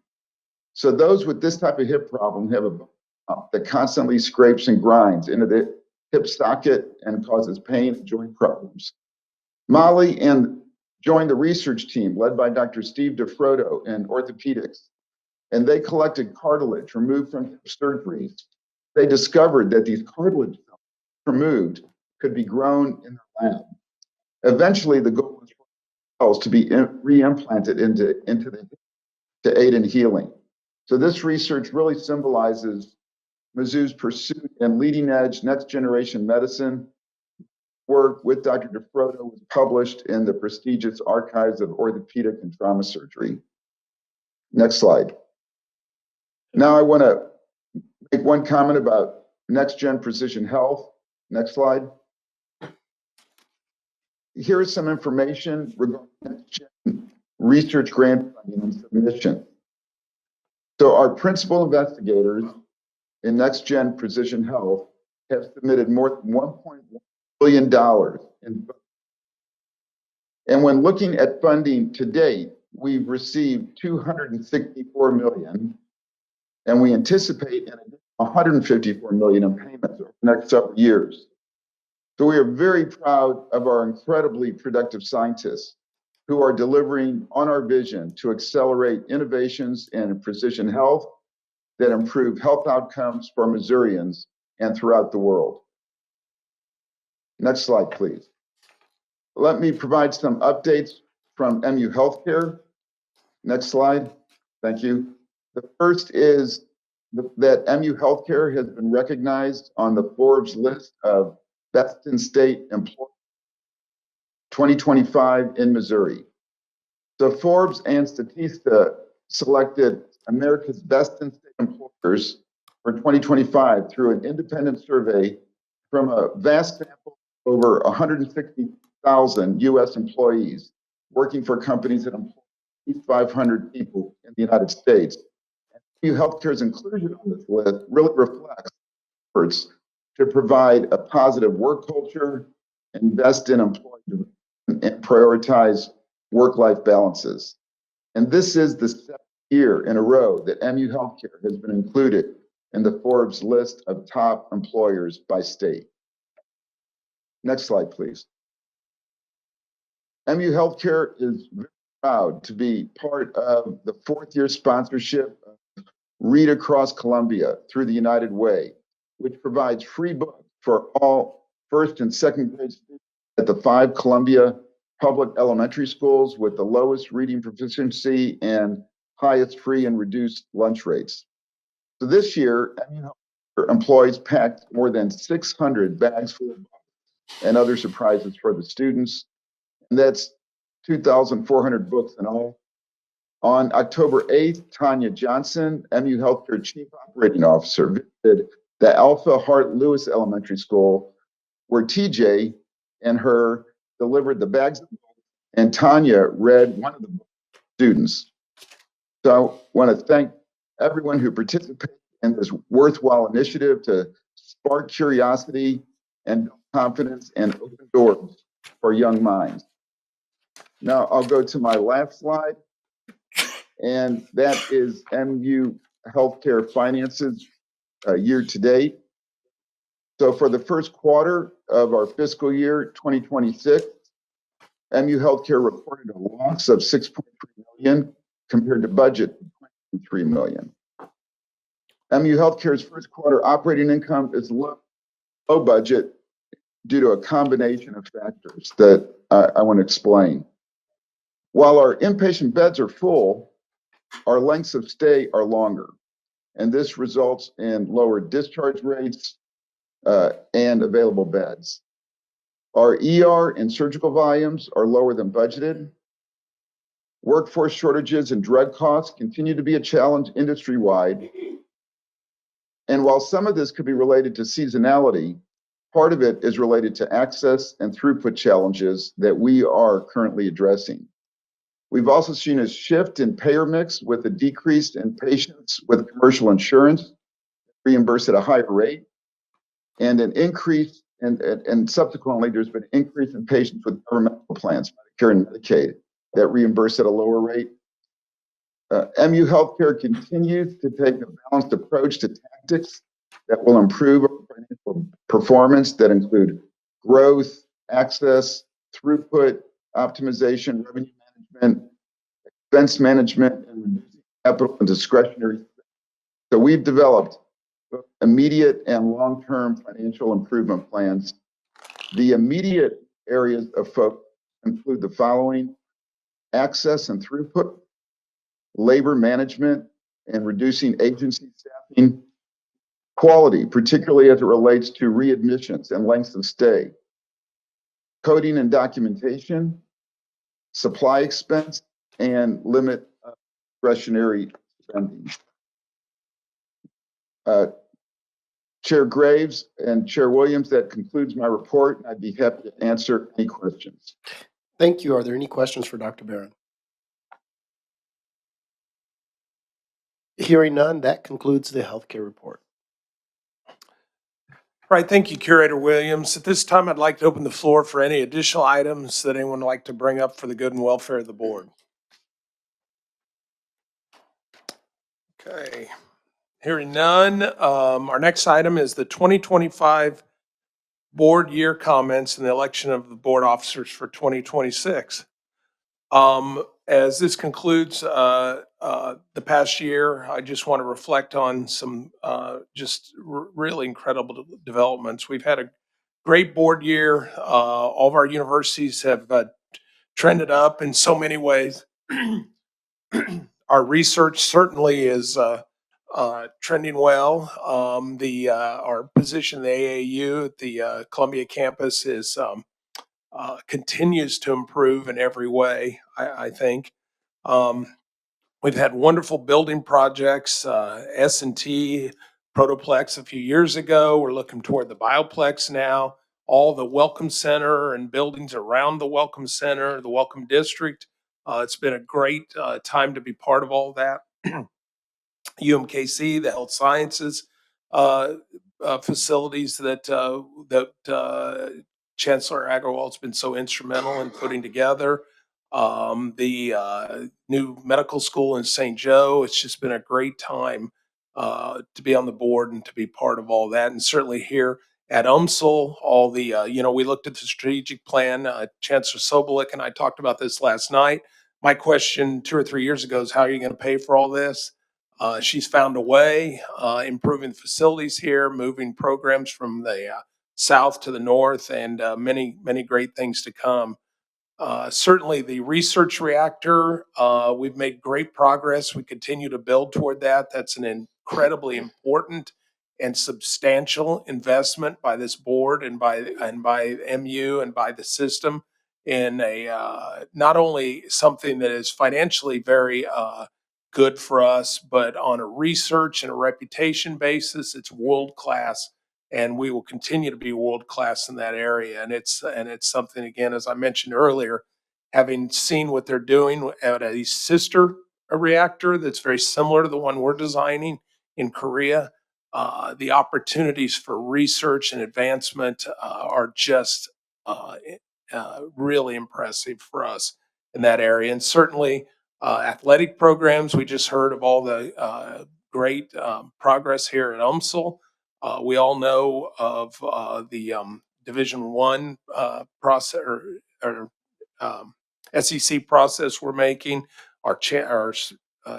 So those with this type of hip problem have a bone that constantly scrapes and grinds into the hip socket and causes pain and joint problems. Molly joined the research team led by Dr. Steve DeFrodo in orthopedics, and they collected cartilage removed from hip surgeries. They discovered that these cartilage removed could be grown in their lab. Eventually, the goal was for cells to be reimplanted into the hip to aid in healing. So this research really symbolizes Mizzou's pursuit in leading-edge next-generation medicine. Work with Dr. DeFrodo was published in the prestigious Archives of Orthopedic and Trauma Surgery. Next slide. Now I want to make one comment about next-gen precision health. Next slide. Here is some information regarding next-gen research grant funding and submission. So our principal investigators in next-gen precision health have submitted more than $1.1 billion in. And when looking at funding to date, we've received $264 million, and we anticipate an additional $154 million in payments over the next several years. So we are very proud of our incredibly productive scientists who are delivering on our vision to accelerate innovations in precision health that improve health outcomes for Missourians and throughout the world. Next slide, please. Let me provide some updates from MU Healthcare. Next slide. Thank you. The first is that MU Healthcare has been recognized on the Forbes list of Best in State Employers 2025 in Missouri. So Forbes and Statista selected America's Best in State Employers for 2025 through an independent survey from a vast sample of over 160,000 U.S. employees working for companies that employ at least 500 people in the United States. MU Healthcare's inclusion on this list really reflects efforts to provide a positive work culture, invest in employee development, and prioritize work-life balances. And this is the 7th year in a row that MU Healthcare has been included in the Forbes list of top employers by state. Next slide, please. MU Healthcare is very proud to be part of the 4th-year sponsorship of Read Across Columbia through the United Way, which provides free books for all first and second grade students at the 5 Columbia public elementary schools with the lowest reading proficiency and highest free and reduced lunch rates. So this year, MU Healthcare employees packed more than 600 bags full of books and other surprises for the students. And that's 2,400 books in all. On October 8th, Tanya Johnson, MU Healthcare Chief Operating Officer, visited the Alpha Hart Lewis Elementary School, where TJ and her delivered the bags, and Tanya read one of the students. So I want to thank everyone who participated in this worthwhile initiative to spark curiosity and confidence and open doors for young minds. Now I'll go to my last slide, and that is MU Healthcare Finances year to date. So for the first quarter of our fiscal year 2026, MU Healthcare reported a loss of $6.3 million compared to budget of $3 million. MU Healthcare's first quarter operating income is low budget due to a combination of factors that I want to explain. While our inpatient beds are full, our lengths of stay are longer, and this results in lower discharge rates and available beds. Our ER and surgical volumes are lower than budgeted. Workforce shortages and drug costs continue to be a challenge industry-wide. And while some of this could be related to seasonality, part of it is related to access and throughput challenges that we are currently addressing. We've also seen a shift in payer mix with a decrease in patients with commercial insurance reimbursed at a higher rate, and an increase and subsequently there's been an increase in patients with governmental plans, Medicare and Medicaid, that reimburse at a lower rate. MU Healthcare continues to take a balanced approach to tactics that will improve our financial performance that include growth, access, throughput, optimization, revenue management, expense management, and reducing capital and discretionary. So we've developed immediate and long-term financial improvement plans. The immediate areas of focus include the following: access and throughput, labor management and reducing agency staffing, quality, particularly as it relates to readmissions and lengths of stay, coding and documentation, supply expense, and limit discretionary spending. Chair Graves and Chair Williams, that concludes my report. I'd be happy to answer any questions. Thank you. Are there any questions for Dr. Barron? Hearing none, that concludes the healthcare report. Right, thank you, Curator Williams. At this time, I'd like to open the floor for any additional items that anyone would like to bring up for the good and welfare of the board. Okay, hearing none, our next item is the 2025 board year comments and the election of the board officers for 2026. As this concludes the past year, I just want to reflect on some just really incredible developments. We've had a great board year. All of our universities have trended up in so many ways. Our research certainly is trending well. Our position in the AAU at the Columbia campus is continues to improve in every way, I think. We've had wonderful building projects, S&T, Protoplex a few years ago. We're looking toward the Bioplex now. All the Welcome Center and buildings around the Welcome Center, the Welcome District. It's been a great time to be part of all that. UMKC, the health sciences facilities that Chancellor Agarwal's been so instrumental in putting together. The new medical school in St. Joe. It's just been a great time to be on the board and to be part of all that. And certainly here at UMSL, all the, we looked at the strategic plan. Chancellor Sobolik and I talked about this last night. My question 2 or 3 years ago is, how are you going to pay for all this? She's found a way, improving the facilities here, moving programs from the south to the north, and many, many great things to come. Certainly the research reactor, we've made great progress. We continue to build toward that. That's an incredibly important and substantial investment by this board and by MU and by the system in a not only something that is financially very good for us, but on a research and a reputation basis, it's world-class, and we will continue to be world-class in that area. And it's something, again, as I mentioned earlier, having seen what they're doing at a sister reactor that's very similar to the one we're designing in Korea, the opportunities for research and advancement are just really impressive for us in that area. And certainly athletic programs, we just heard of all the great progress here at UMSL. We all know of the Division One process or SEC process we're making. Our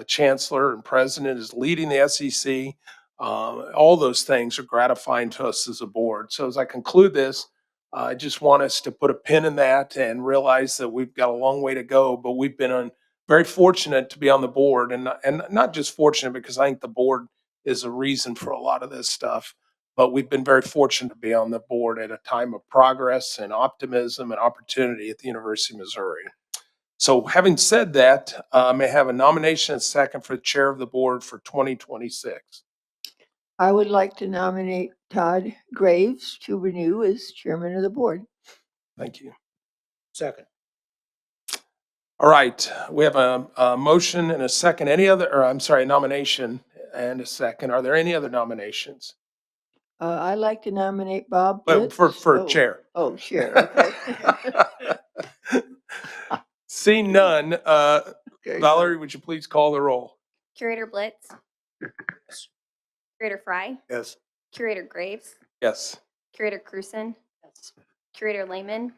chancellor and president is leading the SEC. All those things are gratifying to us as a board. So as I conclude this, I just want us to put a pin in that and realize that we've got a long way to go, but we've been very fortunate to be on the board, and not just fortunate because I think the board is a reason for a lot of this stuff, but we've been very fortunate to be on the board at a time of progress and optimism and opportunity at the University of Missouri. So having said that, may I have a nomination and second for the chair of the board for 2026. I would like to nominate Todd Graves to renew as chairman of the board. Thank you. Second. All right, we have a motion and a second. Any other, or I'm sorry, a nomination and a second. Are there any other nominations? I'd like to nominate Bob Well, Blitz. for chair. Oh, chair, okay. Seeing none, Okay. Valerie, would you please call the roll? Curator Blitz, Curator Fry, Yes. Curator Graves, Yes. Curator Cruzen, Curator Lehman,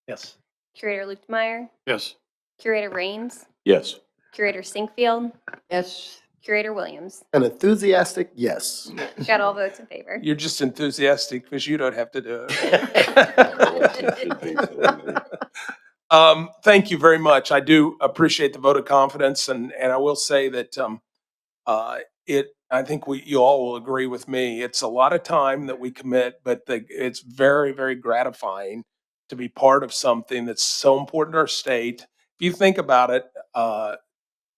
Yes. Curator Lukemeyer, Yes. Curator Rains, Yes. Curator Sinkfield, Yes. Curator Williams. An enthusiastic yes. Got all votes in favor. You're just enthusiastic because you don't have to do it. Thank you very much. I do appreciate the vote of confidence, and I will say that I think you all will agree with me. It's a lot of time that we commit, but it's very, very gratifying to be part of something that's so important to our state. If you think about it,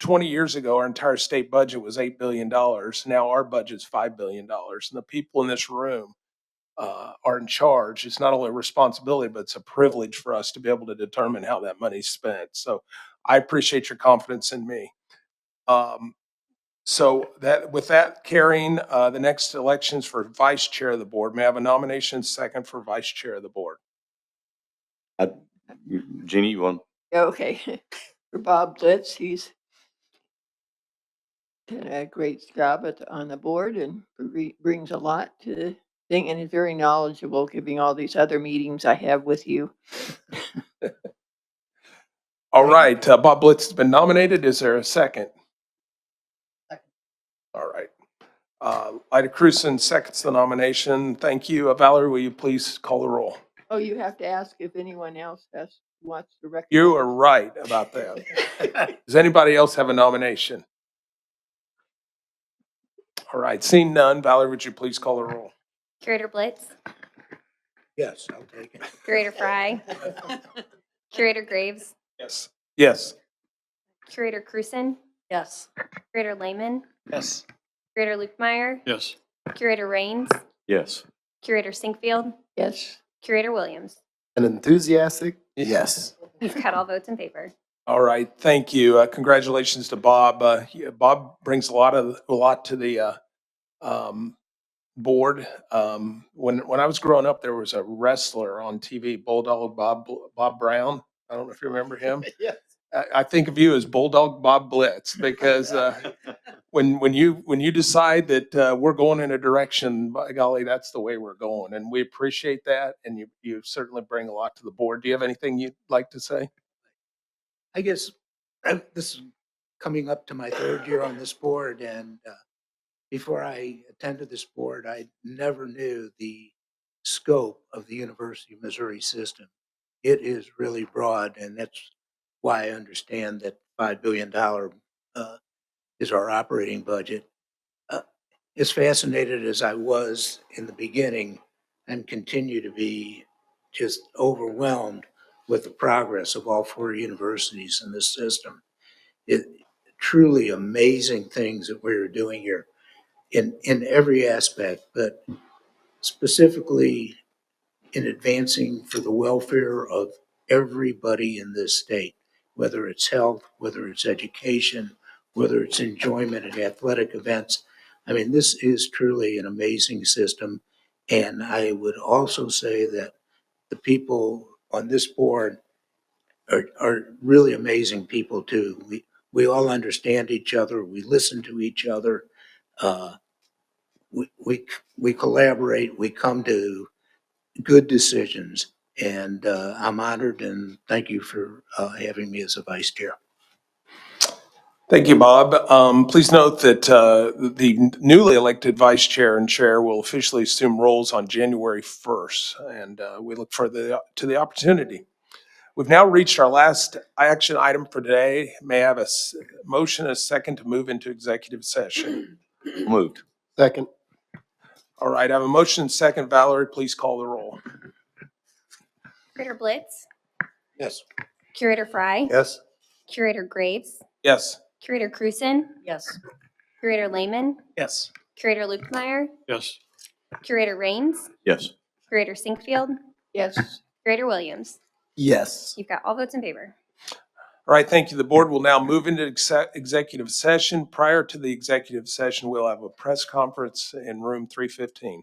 20 years ago, our entire state budget was $8 billion. Now our budget's $5 billion. And the people in this room are in charge. It's not only a responsibility, but it's a privilege for us to be able to determine how that money's spent. So I appreciate your confidence in me. So with that carrying, the next elections for vice chair of the board. May I have a nomination second for vice chair of the board? Jeannie, you want? Okay. For Bob Blitz, he's done a great job on the board and brings a lot to the thing and is very knowledgeable, giving all these other meetings I have with you. All right, Bob Blitz has been nominated. Is there a second? Second. All right. Ida Cruzen seconds the nomination. Thank you. Valerie, will you please call the roll? Oh, you have to ask if anyone else wants to recognize. You are right about that. Does anybody else have a nomination? All right, seeing none, Valerie, would you please call the roll? Curator Blitz, Yes, I'll take it. Curator Fry, Curator Graves, Yes. Yes. Curator Cruzen, Yes. Curator Lehman, Yes. Curator Lukemeyer, Yes. Curator Rains, Yes. Curator Sinkfield, Yes. Curator Williams. An enthusiastic yes. He's got all votes in favor. All right, thank you. Congratulations to Bob. Bob brings a lot to the board. When I was growing up, there was a wrestler on TV, Bulldog Bob Brown. I don't know if you remember him. Yes. I think of you as Bulldog Bob Blitz because when you decide that we're going in a direction, by golly, that's the way we're going, and we appreciate that. And you certainly bring a lot to the board. Do you have anything you'd like to say? I guess this is coming up to my third year on this board, and before I attended this board, I never knew the scope of the University of Missouri system. It is really broad, and that's why I understand that $5 billion is our operating budget. As fascinated as I was in the beginning and continue to be just overwhelmed with the progress of all four universities in this system. It truly amazing things that we're doing here in every aspect, but specifically in advancing for the welfare of everybody in this state, whether it's health, whether it's education, whether it's enjoyment at athletic events. I mean, this is truly an amazing system. And I would also say that the people on this board are really amazing people too. We all understand each other. We listen to each other. Uh, we collaborate. We come to good decisions. And I'm honored and thank you for having me as a vice chair. Thank you, Bob. Please note that the newly elected vice chair and chair will officially assume roles on January 1st, and we look forward to the opportunity. We've now reached our last action item for today. May I have a motion, a second to move into executive session? Moved. Second. All right, I have a motion and second. Valerie, please call the roll. Curator Blitz, Yes. Curator Fry, Yes. Curator Graves, Yes. Curator Cruzen, Yes. Curator Lehman, Yes. Curator Lukemeyer, Yes. Curator Rains, Yes. Curator Sinkfield, Yes. Curator Williams. Yes. You've got all votes in favor. All right, thank you. The board will now move into executive session. Prior to the executive session, we'll have a press conference in room 315.